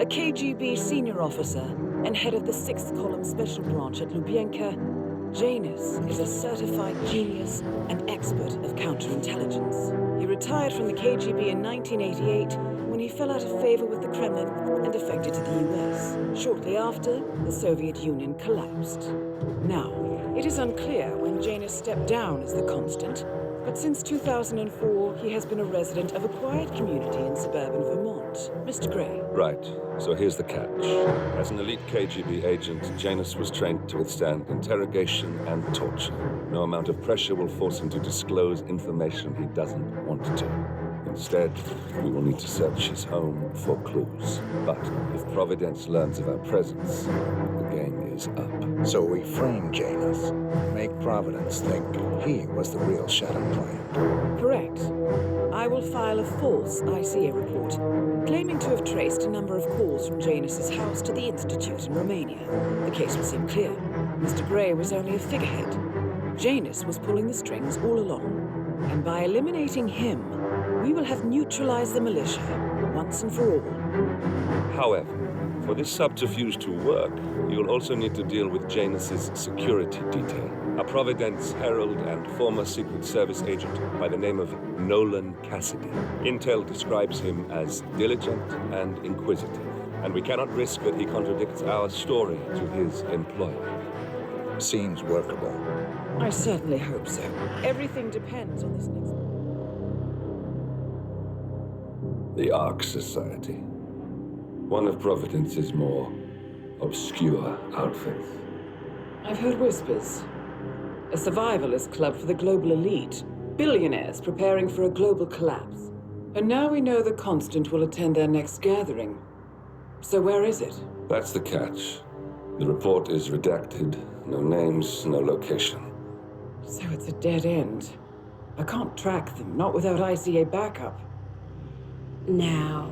a KGB senior officer and head of the 6th Column Special Branch at Lubyanka. Janus is a certified genius and expert of counterintelligence. He retired from the KGB in 1988 when he fell out of favor with the Kremlin and defected to the US. Shortly after, the Soviet Union collapsed. Now, it is unclear when Janus stepped down as the constant, but since 2004, he has been a resident of a quiet community in suburban Vermont. Mr. Gray. Right. So here's the catch. As an elite KGB agent, Janus was trained to withstand interrogation and torture. No amount of pressure will force him to disclose information he doesn't want to. Instead, we will need to search his home for clues. But if Providence learns of our presence, the game is up. So we frame Janus, make Providence think he was the real shadow client. Correct. I will file a false ICA report, claiming to have traced a number of calls from Janus's house to the Institute in Romania. The case will seem clear. Mr. Gray was only a figurehead. Janus was pulling the strings all along. And by eliminating him, we will have neutralized the militia once and for all. However, for this subterfuge to work, you'll also need to deal with Janus's security detail. A Providence herald and former Secret Service agent by the name of Nolan Cassidy. Intel describes him as diligent and inquisitive, and we cannot risk that he contradicts our story to his employer. Seems workable. I certainly hope so. Everything depends on this next... The Ark Society. One of Providence's more obscure outfits. I've heard whispers. A survivalist club for the global elite. Billionaires preparing for a global collapse. And now we know the Constant will attend their next gathering. So where is it? That's the catch. The report is redacted. No names, no location. So it's a dead end. I can't track them, not without ICA backup. Now,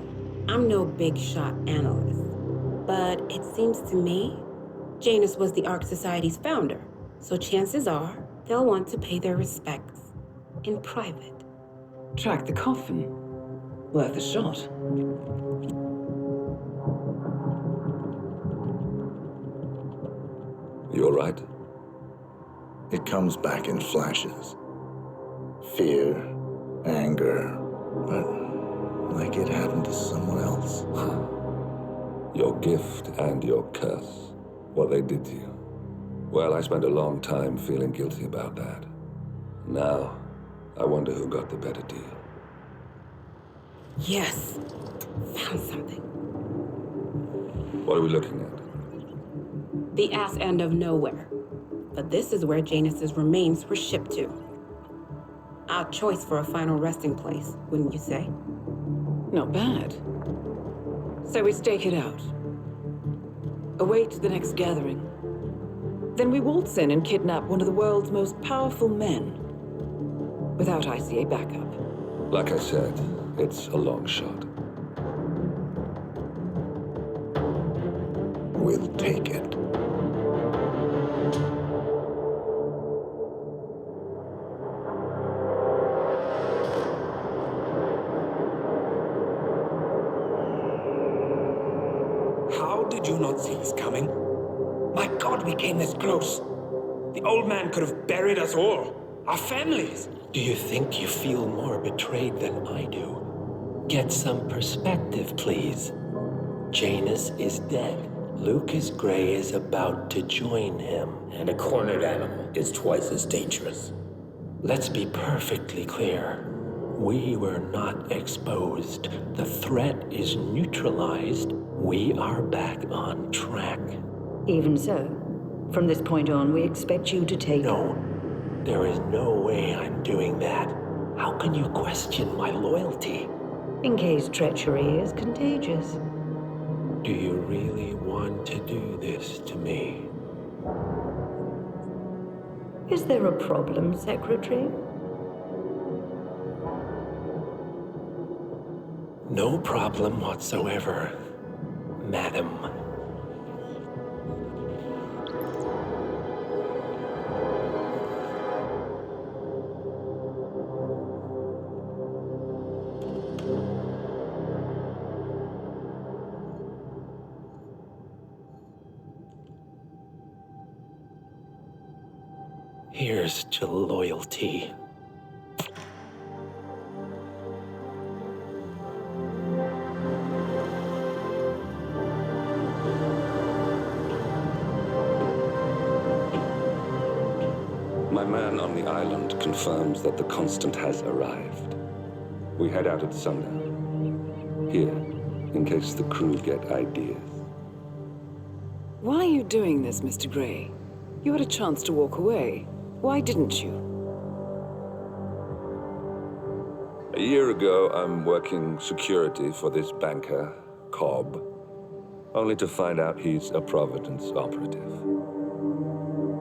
I'm no big shot analyst, but it seems to me Janus was the Ark Society's founder, so chances are they'll want to pay their respects in private. Track the coffin. Worth a shot. You all right? It comes back in flashes. Fear, anger, but like it happened to someone else. Your gift and your curse. What they did to you. Well, I spent a long time feeling guilty about that. Now, I wonder who got the better deal. Yes. Found something. What are we looking at? The ass end of nowhere. But this is where Janus's remains were shipped to. Our choice for a final resting place, wouldn't you say? Not bad. So we stake it out. Await the next gathering. Then we waltz in and kidnap one of the world's most powerful men. Without ICA backup. Like I said, it's a long shot. We'll take it. How did you not see this coming? My God, we came this close. The old man could have buried us all. Our families. Do you think you feel more betrayed than I do? Get some perspective, please. Janus is dead. Lucas Gray is about to join him. And a cornered animal is twice as dangerous. Let's be perfectly clear. We were not exposed. The threat is neutralized. We are back on track. Even so, from this point on, we expect you to take... No. There is no way I'm doing that. How can you question my loyalty? In case treachery is contagious. Do you really want to do this to me? Is there a problem, Secretary? No problem whatsoever, Madam. Here's to loyalty. My man on the island confirms that the Constant has arrived. We head out at sundown. Here, in case the crew get ideas. Why are you doing this, Mr. Gray? You had a chance to walk away. Why didn't you? A year ago, I'm working security for this banker, Cobb, only to find out he's a Providence operative.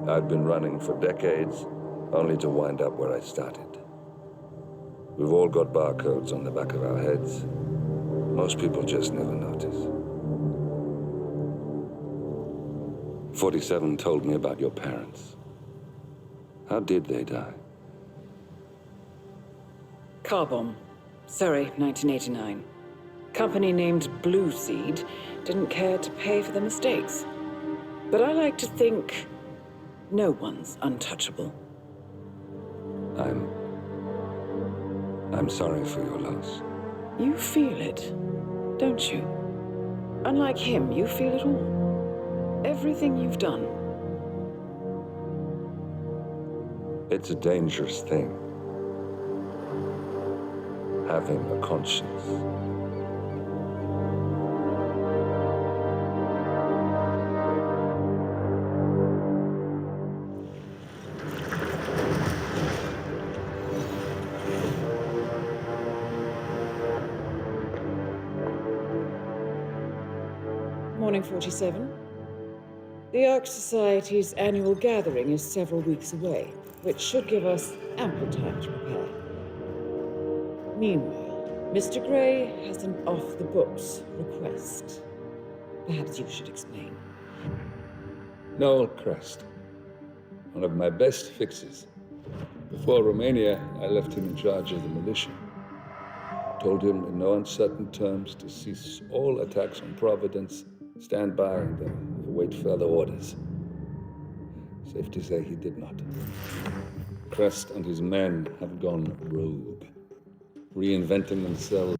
I'd been running for decades, only to wind up where I started. We've all got barcodes on the back of our heads. Most people just never notice. 47 told me about your parents. How did they die? Car bomb. Surrey, 1989. Company named Blue Seed didn't care to pay for the mistakes. But I like to think no one's untouchable. I'm sorry for your loss. You feel it, don't you? Unlike him, you feel it all. Everything you've done. It's a dangerous thing. Having a conscience. Morning 47. The Ark Society's annual gathering is several weeks away, which should give us ample time to prepare. Meanwhile, Mr. Gray has an off-the-books request. Perhaps you should explain. Noel Crest. One of my best fixes. Before Romania, I left him in charge of the militia. Told him in no uncertain terms to cease all attacks on Providence, stand by and await further orders. Safe to say he did not. Crest and his men have gone rogue, reinventing themselves.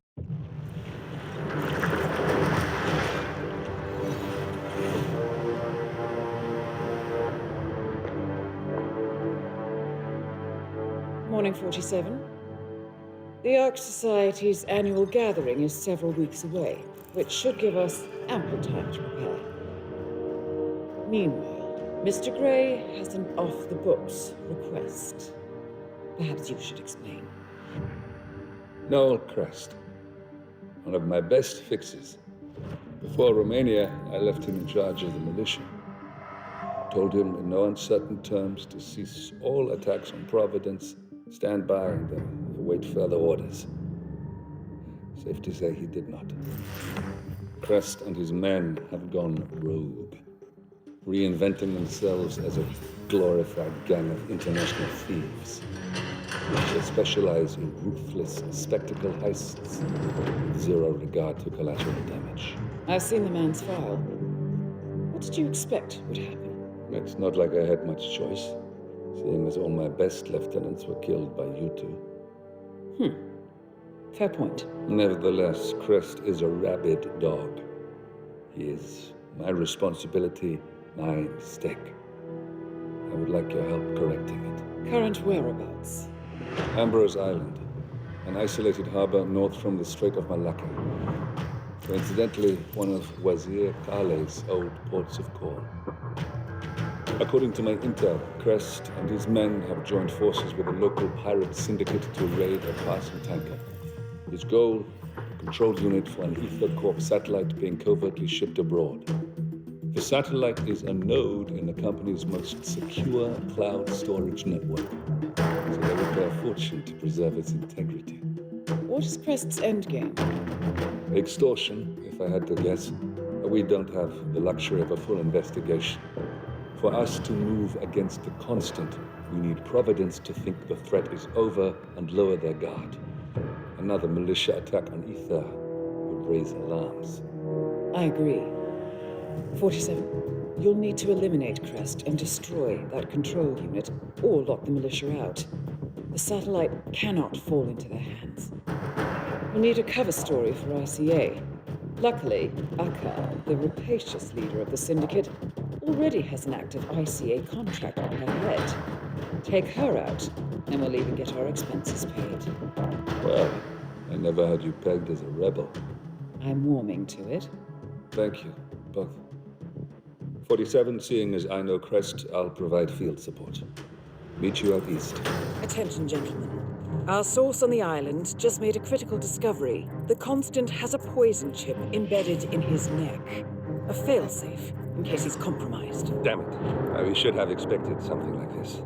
Morning 47. The Ark Society's annual gathering is several weeks away, which should give us ample time to prepare. Meanwhile, Mr. Gray has an off-the-books request. Perhaps you should explain. Noel Crest. one of my best fixes. Before Romania, I left him in charge of the militia. Told him in no uncertain terms to cease all attacks on Providence, stand by and await further orders. Safe to say he did not. Crest and his men have gone rogue, reinventing themselves as a glorified gang of international thieves. They specialize in ruthless spectacle heists with zero regard to collateral damage. I've seen the man's file. What did you expect would happen? It's not like I had much choice, seeing as all my best lieutenants were killed by you two. Fair point. Nevertheless, Crest is a rabid dog. He is my responsibility, my mistake. I would like your help correcting it. Current whereabouts? Ambrose Island, an isolated harbor north from the Strait of Malacca. Coincidentally, one of Wazir Kale's old ports of call. According to my intel, Crest and his men have joined forces with a local pirate syndicate to raid a passing tanker. His goal, a control unit for an Ether Corp satellite being covertly shipped abroad. The satellite is a node in the company's most secure cloud storage network, so they would pay a fortune to preserve its integrity. What is Crest's endgame? Extortion, if I had to guess. We don't have the luxury of a full investigation. For us to move against the constant, we need Providence to think the threat is over and lower their guard. Another militia attack on Ether would raise alarms. I agree. 47, you'll need to eliminate Crest and destroy that control unit, or lock the militia out. The satellite cannot fall into their hands. We'll need a cover story for ICA. Luckily, Aka, the rapacious leader of the syndicate, already has an active ICA contract on her head. Take her out, and we'll even get our expenses paid. Well, I never had you pegged as a rebel. I'm warming to it. Thank you, both. 47, seeing as I know Crest, I'll provide field support. Meet you out east. Attention, gentlemen. Our source on the island just made a critical discovery. The Constant has a poison chip embedded in his neck. A failsafe, in case he's compromised. Damn it. We should have expected something like this.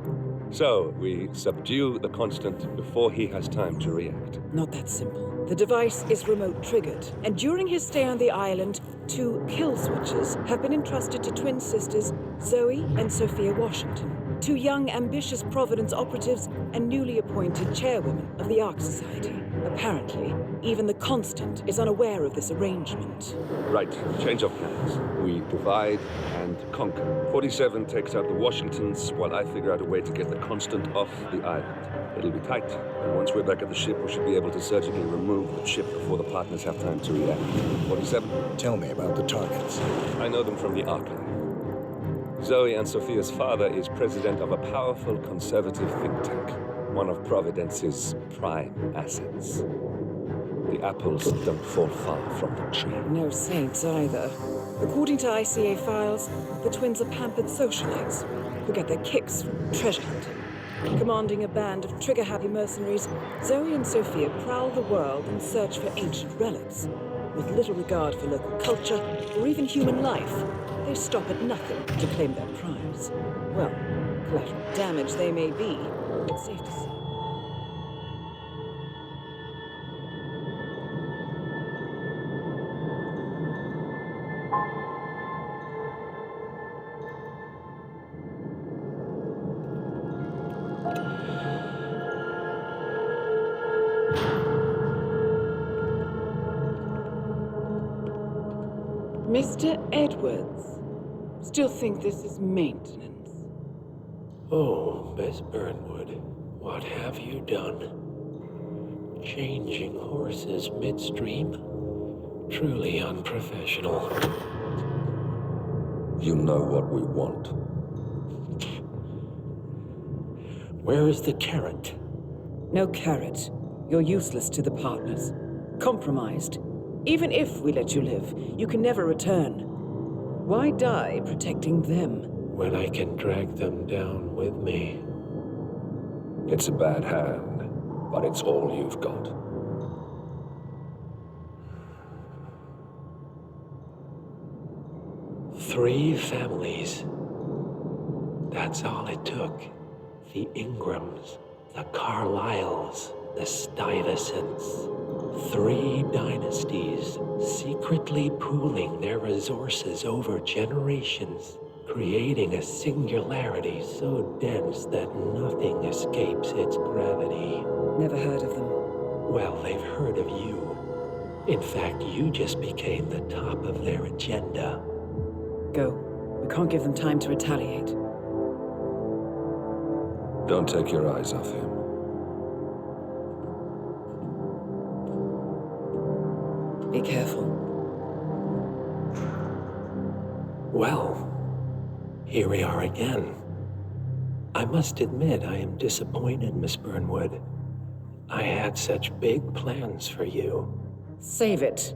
So, we subdue the Constant before he has time to react. Not that simple. The device is remote triggered, and during his stay on the island, 2 kill switches have been entrusted to twin sisters Zoe and Sophia Washington, 2 young, ambitious Providence operatives and newly appointed chairwomen of the Ark Society. Apparently, even the Constant is unaware of this arrangement. Right, change of plans. We divide and conquer. 47 takes out the Washingtons while I figure out a way to get the Constant off the island. It'll be tight, and once we're back at the ship, we should be able to surgically remove the chip before the partners have time to react. 47? Tell me about the targets. I know them from the archive. Zoe and Sophia's father is president of a powerful conservative think tank, one of Providence's prime assets. The apples don't fall far from the tree. No saints either. According to ICA files, the twins are pampered socialites who get their kicks from treasure hunting. Commanding a band of trigger-happy mercenaries, Zoe and Sophia prowl the world in search for ancient relics. With little regard for local culture or even human life, they stop at nothing to claim their prize. Well, collateral damage they may be, but safe to say. Mr. Edwards, still think this is maintenance? Oh, Miss Burnwood, what have you done? Changing horses midstream? Truly unprofessional. You know what we want. Where is the carrot? No carrot. You're useless to the partners. Compromised. Even if we let you live, you can never return. Why die protecting them? When I can drag them down with me. It's a bad hand, but it's all you've got. 3 families. That's all it took. The Ingrams, the Carlyles, the Stuyvesants. 3 dynasties secretly pooling their resources over generations, creating a singularity so dense that nothing escapes its gravity. Never heard of them. Well, they've heard of you. In fact, you just became the top of their agenda. Go. We can't give them time to retaliate. Don't take your eyes off him. Be careful. Well, here we are again. I must admit I am disappointed, Miss Burnwood. I had such big plans for you. Save it.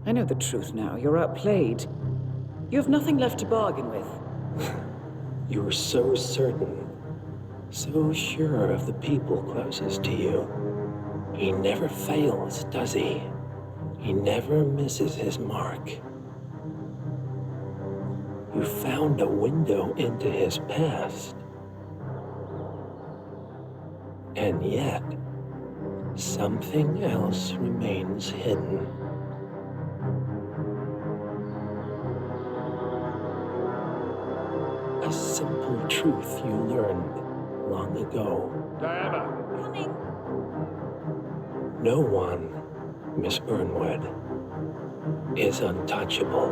I know the truth now. You're outplayed. You have nothing left to bargain with. You're so certain, so sure of the people closest to you. He never fails, does he? He never misses his mark. You found a window into his past. And yet, something else remains hidden. A simple truth you learned long ago. Diana! Coming. No one, Miss Burnwood, is untouchable.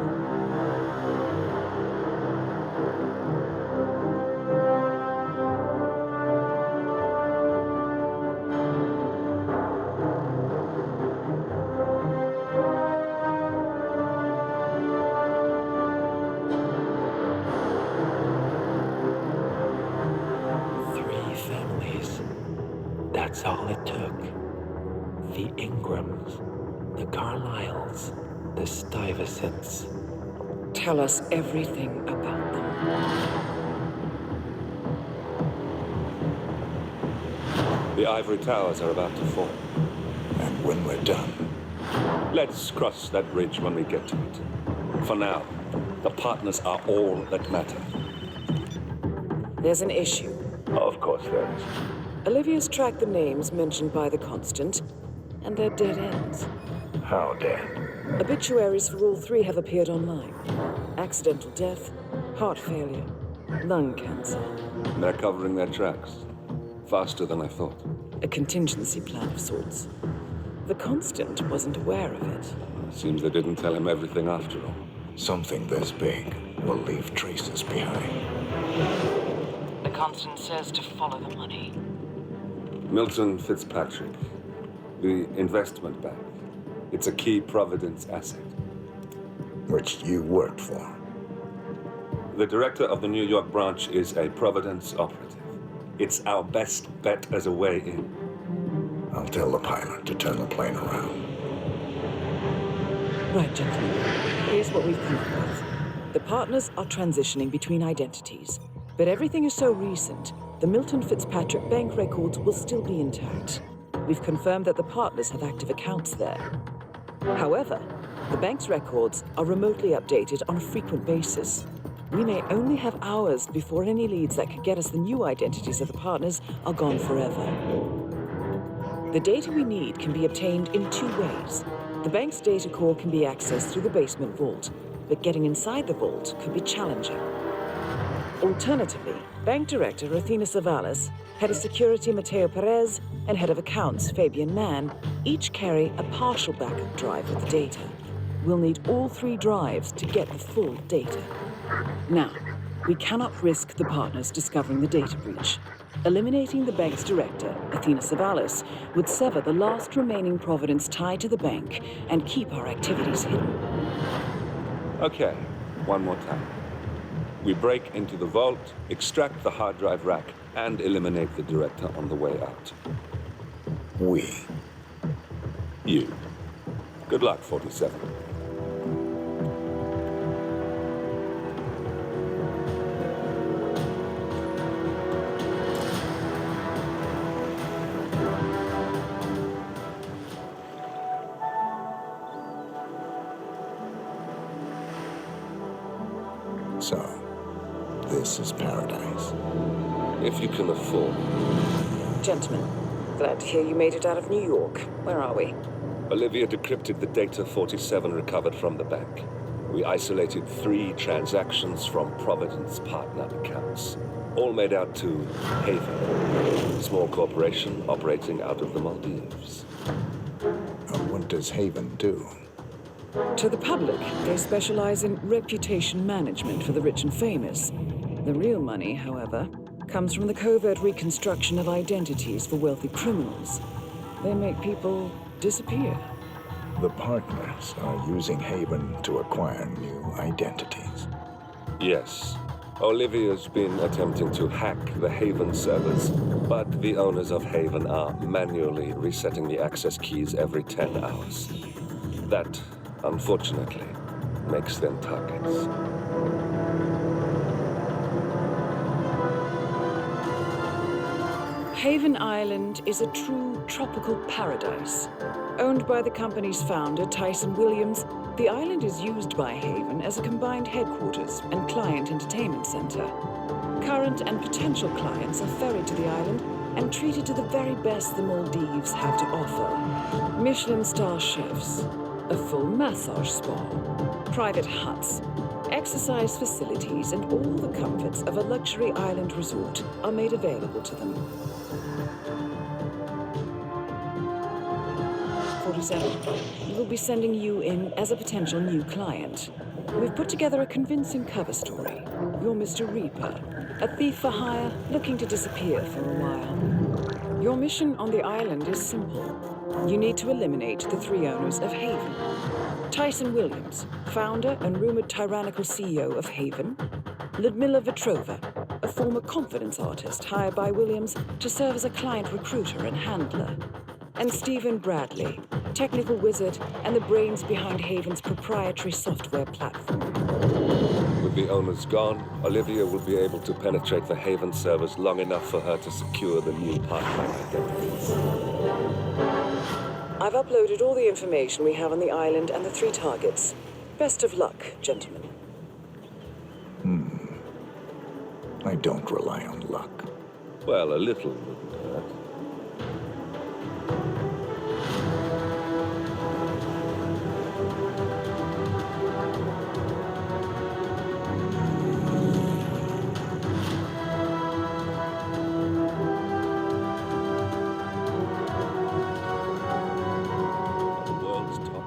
That's all it took. The Ingrams, the Carlyles, the Stuyvesants. Tell us everything about them. The ivory towers are about to fall. And when we're done, let's cross that bridge when we get to it. For now, the partners are all that matter. There's an issue. Of course there is. Olivia's tracked the names mentioned by the Constant, and they're dead ends. How dead? Obituaries for all 3 have appeared online. Accidental death, heart failure, lung cancer. They're covering their tracks. Faster than I thought. A contingency plan of sorts. The Constant wasn't aware of it. Seems they didn't tell him everything after all. Something this big will leave traces behind. The Constant says to follow the money. Milton Fitzpatrick, the investment bank. It's a key Providence asset. Which you worked for. The director of the New York branch is a Providence operative. It's our best bet as a way in. I'll tell the pilot to turn the plane around. Right, gentlemen. Here's what we've come up with. The partners are transitioning between identities. But everything is so recent, the Milton Fitzpatrick bank records will still be intact. We've confirmed that the partners have active accounts there. However, the bank's records are remotely updated on a frequent basis. We may only have hours before any leads that could get us the new identities of the partners are gone forever. The data we need can be obtained in 2 ways. The bank's data core can be accessed through the basement vault, but getting inside the vault could be challenging. Alternatively, Bank Director Athena Savalas, Head of Security Mateo Perez, and Head of Accounts Fabian Mann each carry a partial backup drive with the data. We'll need all 3 drives to get the full data. Now, we cannot risk the partners discovering the data breach. Eliminating the bank's director, Athena Savalas, would sever the last remaining Providence tie to the bank and keep our activities hidden. Okay, one more time. We break into the vault, extract the hard drive rack, and eliminate the director on the way out. We. You. Good luck, 47. So, this is paradise. If you can afford. Gentlemen, glad to hear you made it out of New York. Where are we? Olivia decrypted the data 47 recovered from the bank. We isolated 3 transactions from Providence partner accounts. All made out to Haven, a small corporation operating out of the Maldives. What does Haven do? To the public, they specialize in reputation management for the rich and famous. The real money, however, comes from the covert reconstruction of identities for wealthy criminals. They make people disappear. The partners are using Haven to acquire new identities. Yes. Olivia's been attempting to hack the Haven servers, but the owners of Haven are manually resetting the access keys every 10 hours. That, unfortunately, makes them targets. Haven Island is a true tropical paradise. Owned by the company's founder, Tyson Williams, the island is used by Haven as a combined headquarters and client entertainment center. Current and potential clients are ferried to the island and treated to the very best the Maldives have to offer. Michelin star chefs, a full massage spa, private huts, exercise facilities, and all the comforts of a luxury island resort are made available to them. 47. We'll be sending you in as a potential new client. We've put together a convincing cover story. You're Mr. Reaper, a thief for hire looking to disappear for a while. Your mission on the island is simple. You need to eliminate the 3 owners of Haven. Tyson Williams, founder and rumored tyrannical CEO of Haven. Ludmila Vetrova, a former confidence artist hired by Williams to serve as a client recruiter and handler. And Stephen Bradley, technical wizard and the brains behind Haven's proprietary software platform. With the owners gone, Olivia will be able to penetrate the Haven servers long enough for her to secure the new partner identities. I've uploaded all the information we have on the island and the 3 targets. Best of luck, gentlemen. I don't rely on luck. Well, a little wouldn't hurt.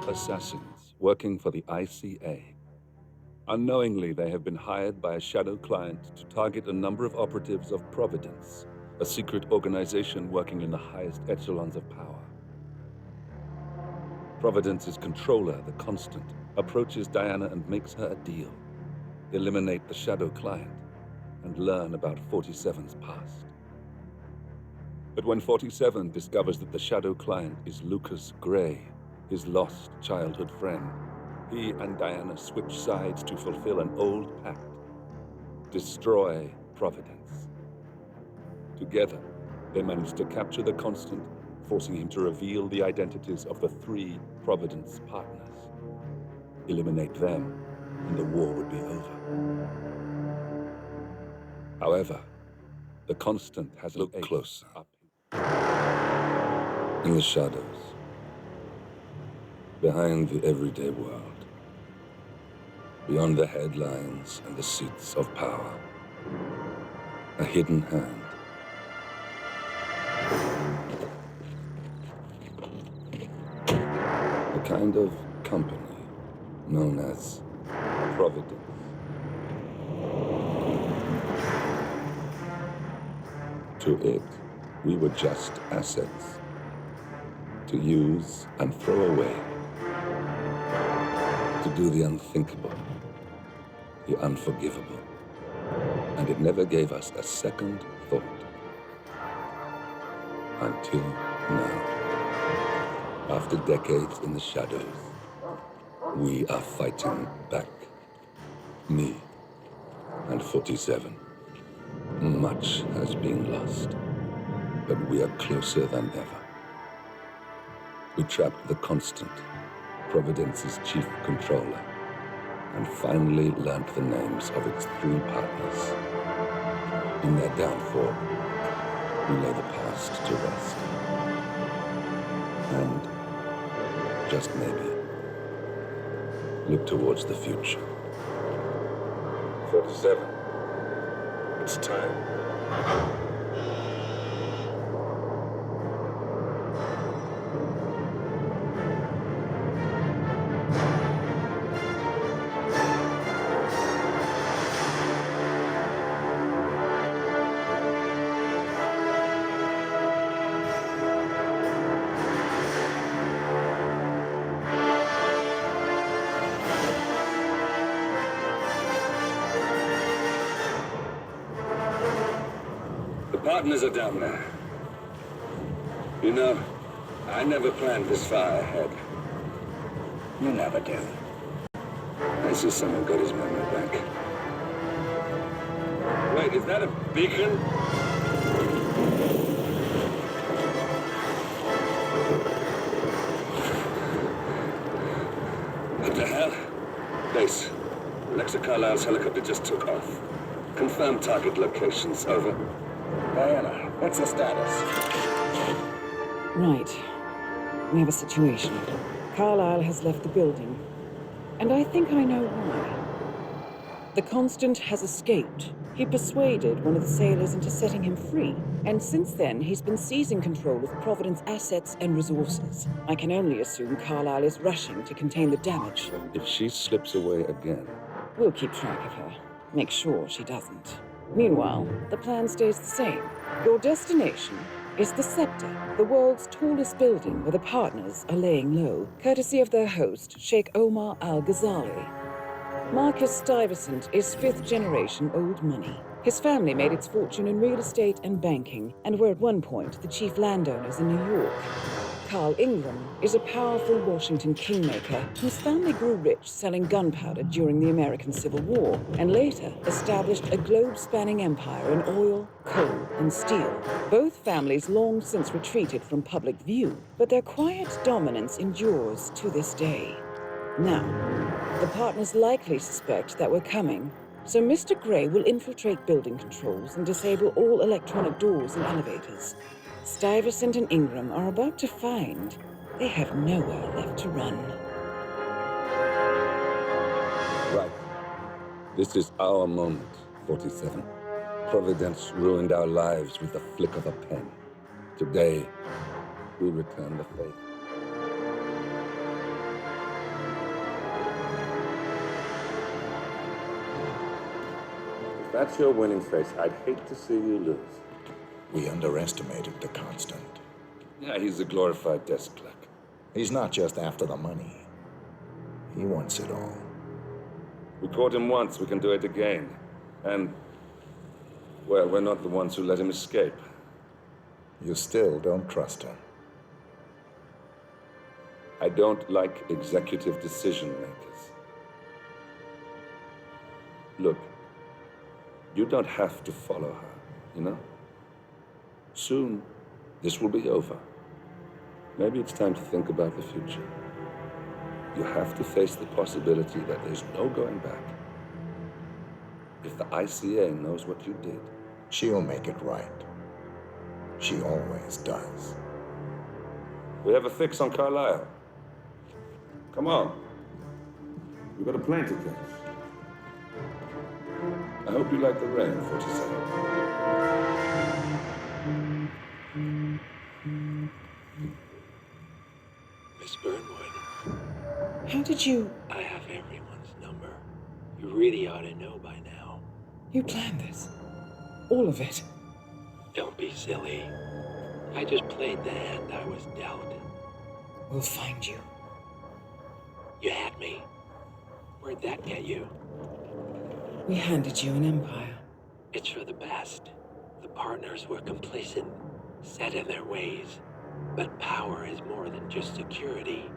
Assassins working for the ICA. Unknowingly, they have been hired by a shadow client to target a number of operatives of Providence, a secret organization working in the highest echelons of power. Providence's controller, the Constant, approaches Diana and makes her a deal. Eliminate the shadow client and learn about 47's past. But when 47 discovers that the shadow client is Lucas Gray, his lost childhood friend, he and Diana switch sides to fulfill an old pact. Destroy Providence. Together, they manage to capture the Constant, forcing him to reveal the identities of the 3 Providence partners. Eliminate them, and the war would be over. However, the Constant has looked closer. In the shadows, behind the everyday world, beyond the headlines and the seats of power, a hidden hand. A kind of company known as Providence. To it, we were just assets to use and throw away. To do the unthinkable, the unforgivable. And it never gave us a second thought. Until now. After decades in the shadows, we are fighting back. Me and 47. Much has been lost, but we are closer than ever. We trapped the Constant, Providence's chief controller, and finally learnt the names of its 3 partners. In their downfall, we lay the past to rest. And, just maybe, look towards the future. 47. It's time. The partners are down there. You know, I never planned this far ahead. You never do. I see someone got his memory back. Wait, is that a beacon? What the hell? Base. Alexa Carlisle's helicopter just took off. Confirm target locations, over. Diana, what's the status? Right. We have a situation. Carlisle has left the building. And I think I know why. The Constant has escaped. He persuaded one of the sailors into setting him free. And since then, he's been seizing control of Providence assets and resources. I can only assume Carlisle is rushing to contain the damage. If she slips away again... We'll keep track of her. Make sure she doesn't. Meanwhile, the plan stays the same. Your destination is the Scepter, the world's tallest building where the partners are laying low, courtesy of their host, Sheikh Omar Al-Ghazali. Marcus Stuyvesant is 5th generation old money. His family made its fortune in real estate and banking, and were at one point the chief landowners in New York. Carl Ingram is a powerful Washington kingmaker whose family grew rich selling gunpowder during the American Civil War, and later established a globe-spanning empire in oil, coal, and steel. Both families long since retreated from public view, but their quiet dominance endures to this day. Now, the partners likely suspect that we're coming, so Mr. Gray will infiltrate building controls and disable all electronic doors and elevators. Stuyvesant and Ingram are about to find they have nowhere left to run. Right. This is our moment, 47. Providence ruined our lives with the flick of a pen. Today, we return the faith. If that's your winning face, I'd hate to see you lose. We underestimated the Constant. Yeah, he's a glorified desk clerk. He's not just after the money. He wants it all. We caught him once, we can do it again. And, well, we're not the ones who let him escape. You still don't trust him. I don't like executive decision makers. Look, you don't have to follow her, you know? Soon, this will be over. Maybe it's time to think about the future. You have to face the possibility that there's no going back. If the ICA knows what you did, she'll make it right. She always does. We have a fix on Carlisle. Come on. We've got a plane to catch. I hope you like the rain, 47. Miss Burnwood. How did you... I have everyone's number. You really ought to know by now. You planned this? All of it? Don't be silly. I just played the hand I was dealt. We'll find you. You had me. Where'd that get you? We handed you an empire. It's for the best. The partners were complacent, set in their ways. But power is more than just security.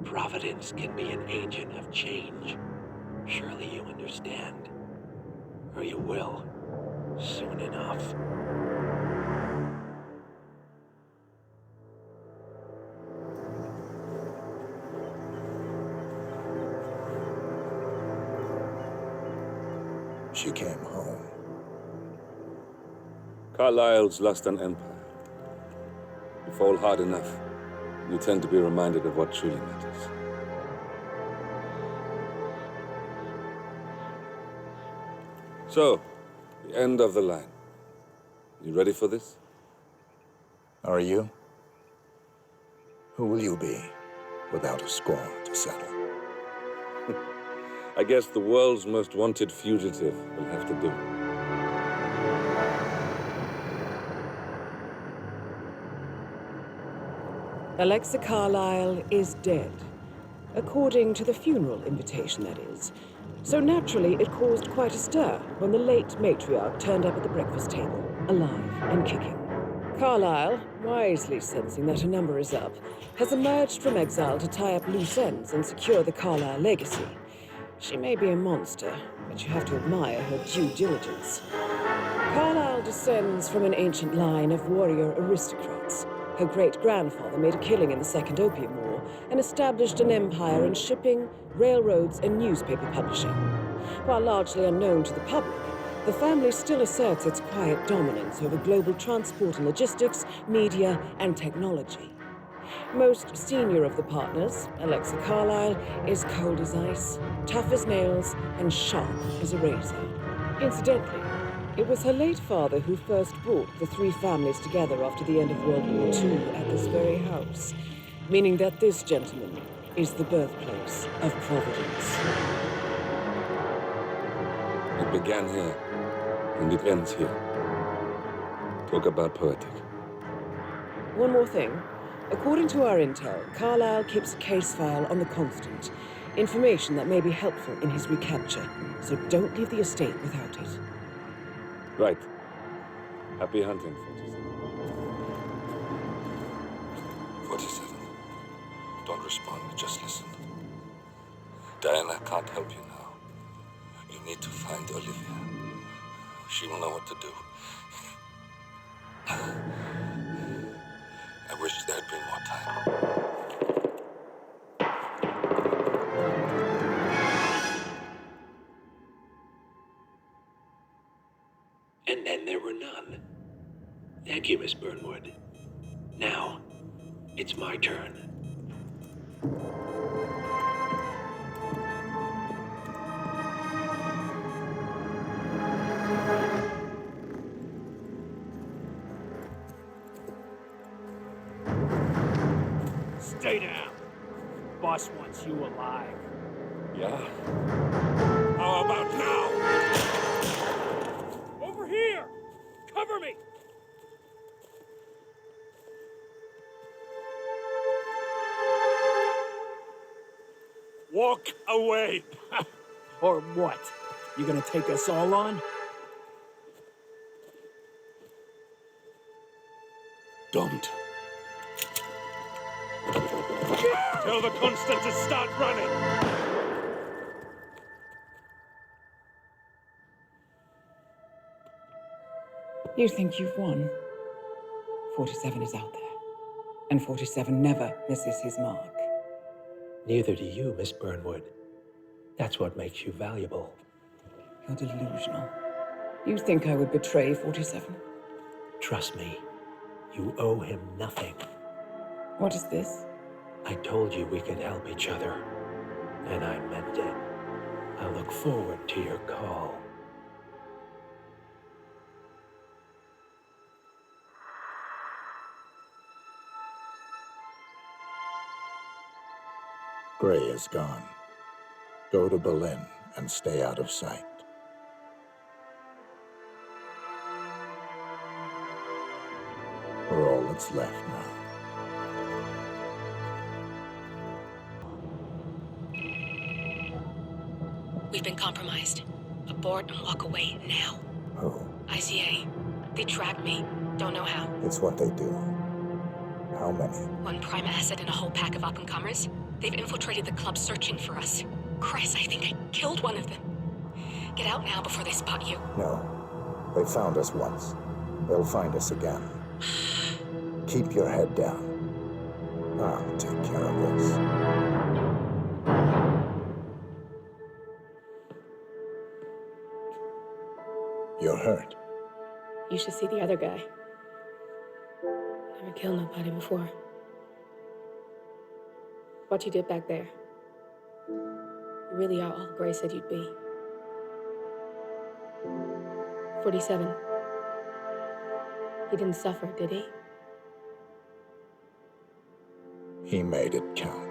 Providence can be an agent of change. Surely you understand. Or you will, soon enough. she came home. Carlyle's lost an empire. You fall hard enough, you tend to be reminded of what truly matters. So, the end of the line. You ready for this? Are you? Who will you be without a score to settle? I guess the world's most wanted fugitive will have to do. Alexa Carlyle is dead. According to the funeral invitation, that is. So naturally, it caused quite a stir when the late matriarch turned up at the breakfast table, alive and kicking. Carlyle, wisely sensing that her number is up, has emerged from exile to tie up loose ends and secure the Carlyle legacy. She may be a monster, but you have to admire her due diligence. Carlyle descends from an ancient line of warrior aristocrats. Her great-grandfather made a killing in the Second Opium War and established an empire in shipping, railroads, and newspaper publishing. While largely unknown to the public, the family still asserts its quiet dominance over global transport and logistics, media, and technology. Most senior of the partners, Alexa Carlyle, is cold as ice, tough as nails, and sharp as a razor. Incidentally, it was her late father who first brought the three families together after the end of World War II at this very house, meaning that this gentleman is the birthplace of Providence. It began here, and it ends here. Talk about poetic. One more thing. According to our intel, Carlyle keeps a case file on the Constant. Information that may be helpful in his recapture, so don't leave the estate without it. Right. Happy hunting, 47. Don't respond, just listen. Diana can't help you now. You need to find Olivia. She will know what to do. I wish there had been more time. And then there were none. Thank you, Miss Burnwood. Now, it's my turn. Stay down. Boss wants you alive. Yeah? How about now? Over here! Cover me! Walk away! Or what? You gonna take us all on? Don't. Tell the Constant to start running! You think you've won? 47 is out there, and 47 never misses his mark. Neither do you, Miss Burnwood. That's what makes you valuable. You're delusional. You think I would betray 47? Trust me, you owe him nothing. What is this? I told you we could help each other, and I meant it. I look forward to your call. Gray is gone. Go to Berlin and stay out of sight. We're all that's left now. We've been compromised. Abort and walk away now. Who? ICA. They tracked me. Don't know how. It's what they do. How many? One prime asset and a whole pack of up-and-comers. They've infiltrated the club searching for us. Christ, I think I killed one of them. Get out now before they spot you. No. They found us once. They'll find us again. Keep your head down. I'll take care of this. You're hurt. You should see the other guy. Never killed nobody before. What you did back there. You really are all Gray said you'd be. 47. He didn't suffer, did he? He made it count.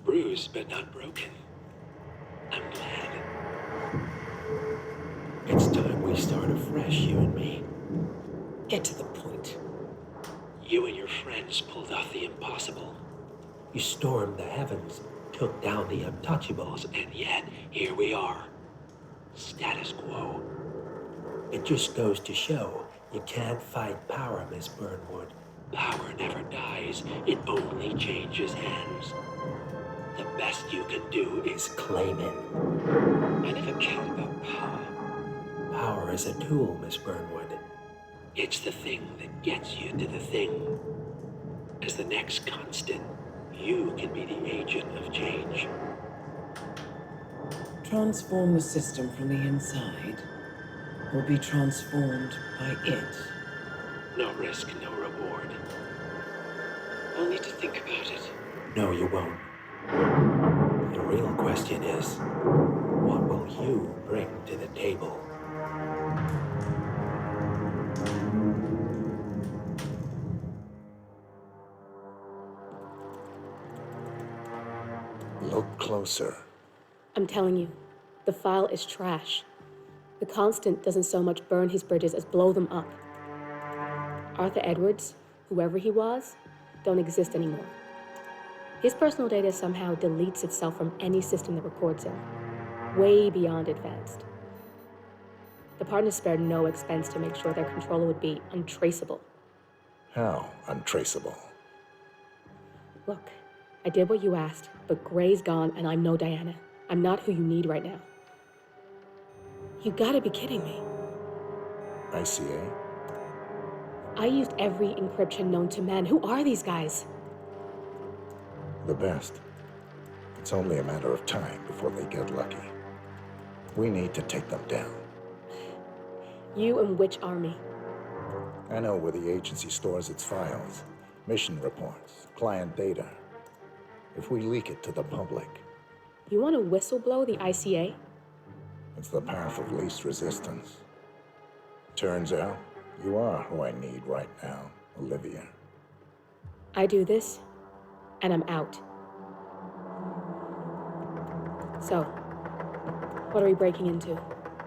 Bruised but not broken. I'm glad. It's time we start afresh, you and me. Get to the point. You and your friends pulled off the impossible. You stormed the heavens, took down the untouchables, and yet here we are. Status quo. It just goes to show you can't fight power, Miss Burnwood. Power never dies, it only changes hands. The best you can do is claim it. I never cared about power. Power is a tool, Miss Burnwood. It's the thing that gets you to the thing. As the next constant, you can be the agent of change. Transform the system from the inside, or be transformed by it. No risk, no reward. I'll need to think about it. No, you won't. The real question is, what will you bring to the table? Look closer. I'm telling you, the file is trash. The Constant doesn't so much burn his bridges as blow them up. Arthur Edwards, whoever he was, don't exist anymore. His personal data somehow deletes itself from any system that records him, way beyond advanced. The partners spared no expense to make sure their controller would be untraceable. How untraceable? Look, I did what you asked, but Gray's gone and I'm no Diana. I'm not who you need right now. You gotta be kidding me. ICA? I used every encryption known to man. Who are these guys? The best. It's only a matter of time before they get lucky. We need to take them down. You and which army? I know where the agency stores its files, mission reports, client data. If we leak it to the public... You want to whistleblow the ICA? It's the path of least resistance. Turns out, you are who I need right now, Olivia. I do this, and I'm out. So, what are we breaking into?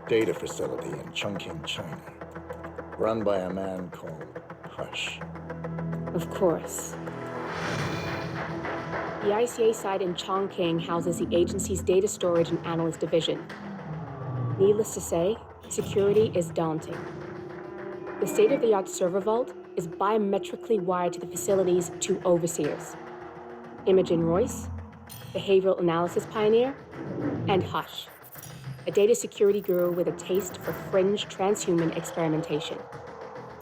Data facility in Chongqing, China. Run by a man called Hush. Of course. The ICA site in Chongqing houses the agency's data storage and analyst division. Needless to say, security is daunting. The state-of-the-art server vault is biometrically wired to the facility's two overseers, Imogen Royce, behavioral analysis pioneer, and Hush, a data security guru with a taste for fringe transhuman experimentation.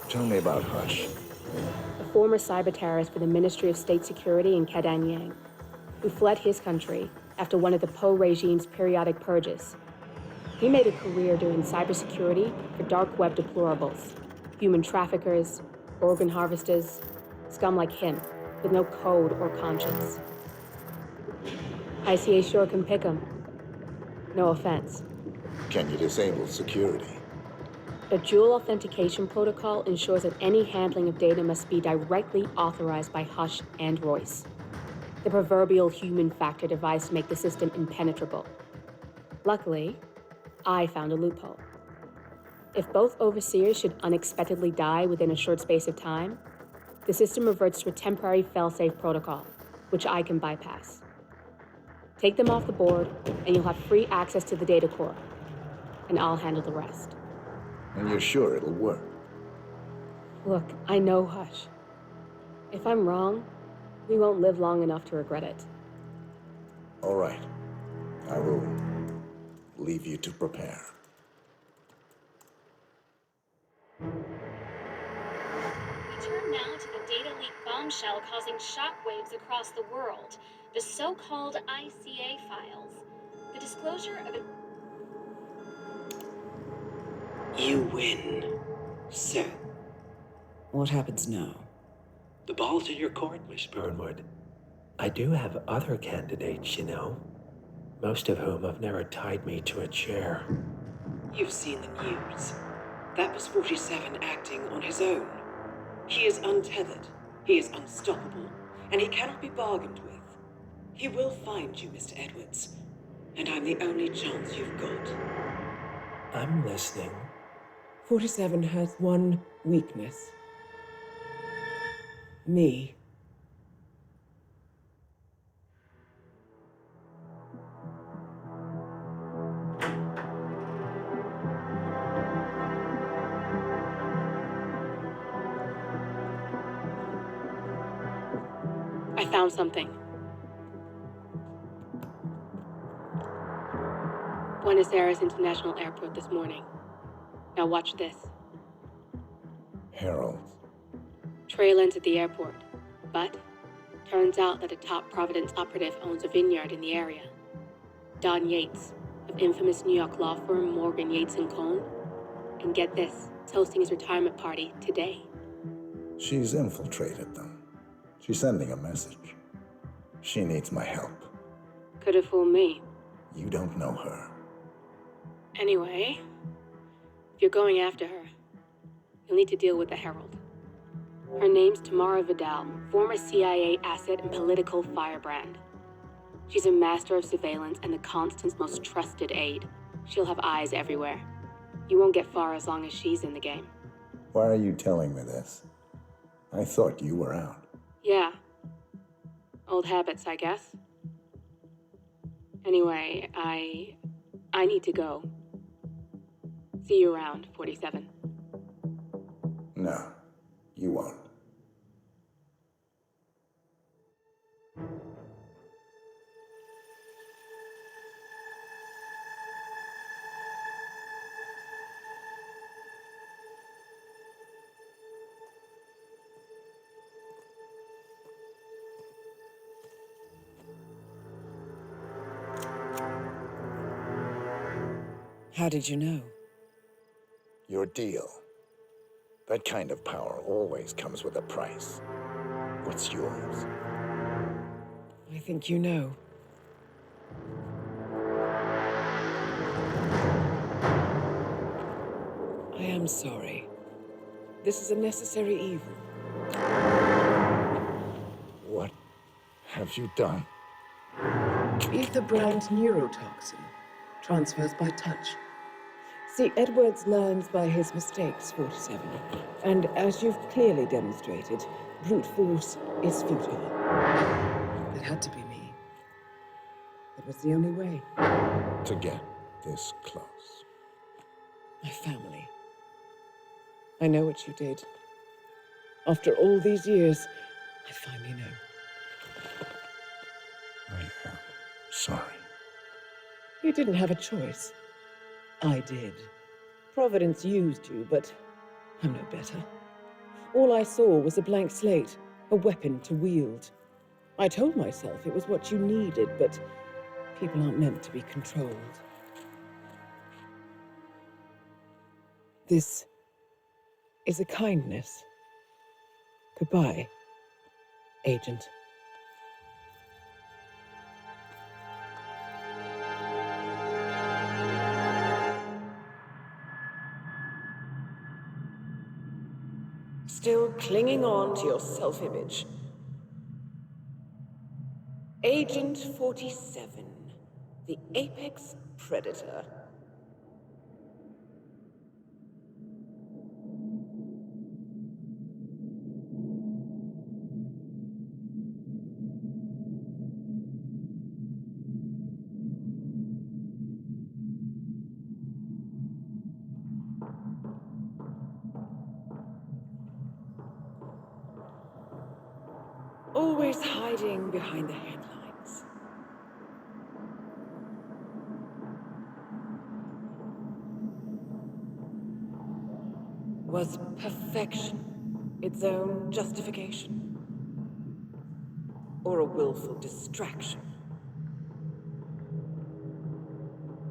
Tell me about Hush. A former cyber terrorist for the Ministry of State Security in Kadanyang, who fled his country after one of the Po regime's periodic purges. He made a career doing cybersecurity for dark web deplorables, human traffickers, organ harvesters, scum like him, with no code or conscience. ICA sure can pick him. No offense. Can you disable security? A dual authentication protocol ensures that any handling of data must be directly authorized by Hush and Royce. The proverbial human factor device to make the system impenetrable. Luckily, I found a loophole. If both overseers should unexpectedly die within a short space of time, the system reverts to a temporary fail-safe protocol, which I can bypass. Take them off the board, and you'll have free access to the data core, and I'll handle the rest. And you're sure it'll work? Look, I know Hush. If I'm wrong, we won't live long enough to regret it. All right. I will leave you to prepare. bombshell causing shockwaves across the world. The so-called ICA files. The disclosure of You win. So, what happens now? The ball's in your court, Miss Burnwood. I do have other candidates, you know. Most of whom have never tied me to a chair. You've seen the news. That was 47 acting on his own. He is untethered, he is unstoppable, and he cannot be bargained with. He will find you, Mr. Edwards, and I'm the only chance you've got. I'm listening. 47 has one weakness. Me. I found something. Buenos Aires International Airport this morning. Now watch this. Heralds. Trail ends at the airport, but turns out that a top Providence operative owns a vineyard in the area. Don Yates, of infamous New York law firm Morgan Yates & Cohn. And get this, is hosting his retirement party today. She's infiltrated them. She's sending a message. She needs my help. Could have fooled me. You don't know her. Anyway, if you're going after her, you'll need to deal with the Herald. Her name's Tamara Vidal, former CIA asset and political firebrand. She's a master of surveillance and the Constant's most trusted aide. She'll have eyes everywhere. You won't get far as long as she's in the game. Why are you telling me this? I thought you were out. Yeah. Old habits, I guess. Anyway, I need to go. See you around, 47. No, you won't. How did you know? Your deal. That kind of power always comes with a price. What's yours? I think you know. I am sorry. This is a necessary evil. What have you done? Ether brand neurotoxin transfers by touch. See, Edwards learns by his mistakes, 47. And as you've clearly demonstrated, brute force is futile. It had to be me. It was the only way. To get this close. My family. I know what you did. After all these years, I finally know. I am sorry. You didn't have a choice. I did. Providence used you, but I'm no better. All I saw was a blank slate, a weapon to wield. I told myself it was what you needed, but people aren't meant to be controlled. This is a kindness. Goodbye, Agent. Still clinging on to your self-image. Agent 47, the apex predator. Always hiding behind the headlines. Was perfection its own justification? or a willful distraction.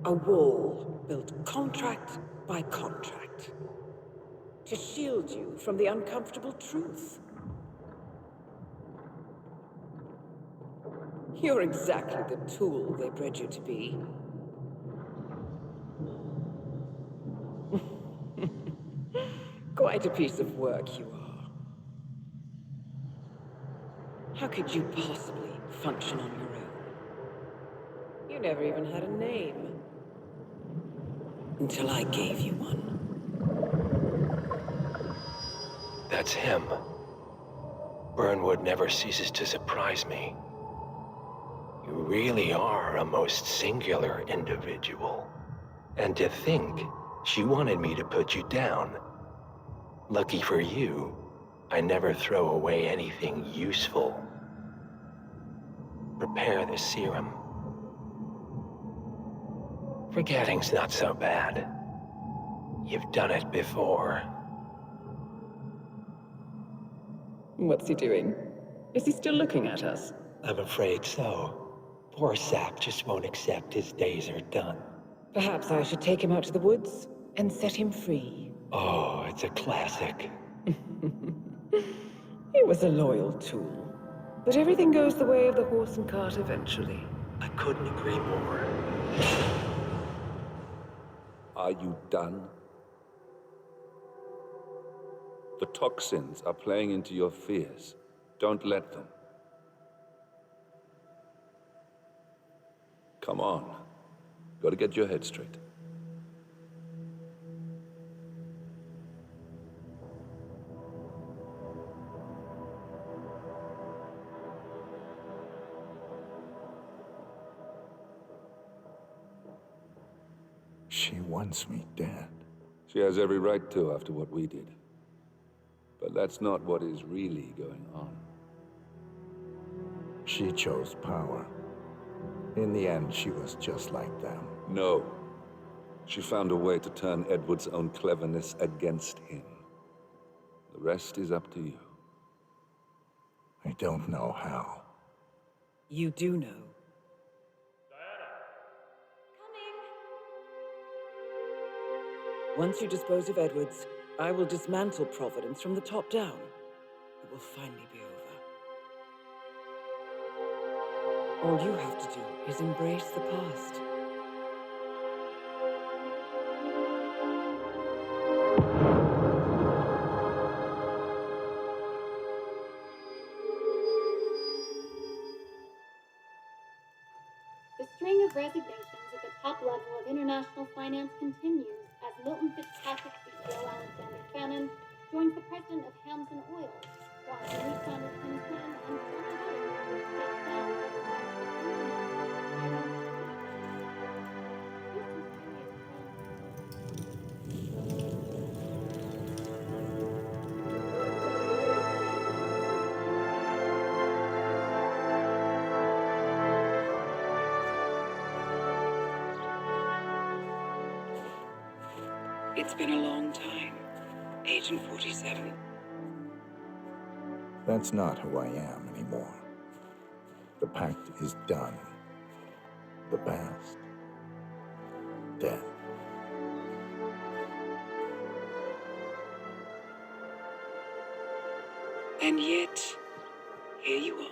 A wall built contract by contract to shield you from the uncomfortable truth. You're exactly the tool they bred you to be. Quite a piece of work you are. How could you possibly function on your own? You never even had a name. Until I gave you one. That's him. Burnwood never ceases to surprise me. You really are a most singular individual. And to think she wanted me to put you down. Lucky for you, I never throw away anything useful. Prepare the serum. Forgetting's not so bad. You've done it before. What's he doing? Is he still looking at us? I'm afraid so. Poor sap just won't accept his days are done. Perhaps I should take him out to the woods and set him free. Oh, it's a classic. He was a loyal tool. But everything goes the way of the horse and cart eventually. I couldn't agree more. Are you done? The toxins are playing into your fears. Don't let them. Come on. Gotta get your head straight. She wants me dead. She has every right to after what we did. But that's not what is really going on. She chose power. In the end, she was just like them. No. She found a way to turn Edward's own cleverness against him. The rest is up to you. I don't know how. You do know. Once you dispose of Edwards, I will dismantle Providence from the top down. It will finally be over. All you have to do is embrace the past. The string of resignations at the top level of international finance continues as Milton Fitzpatrick CEO Alexander Cannon joins the president of Hamilton Oil, while Henry Sanders Kinsman and Tony Hudson step down. It's been a long time, Agent 47. That's not who I am anymore. The pact is done. The past, dead. And yet, here you are.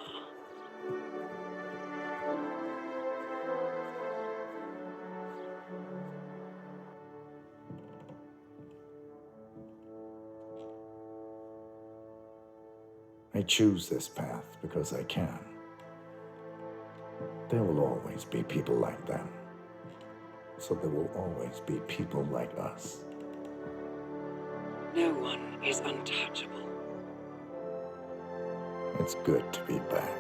I choose this path because I can. There will always be people like them. So there will always be people like us. No one is untouchable. It's good to be back.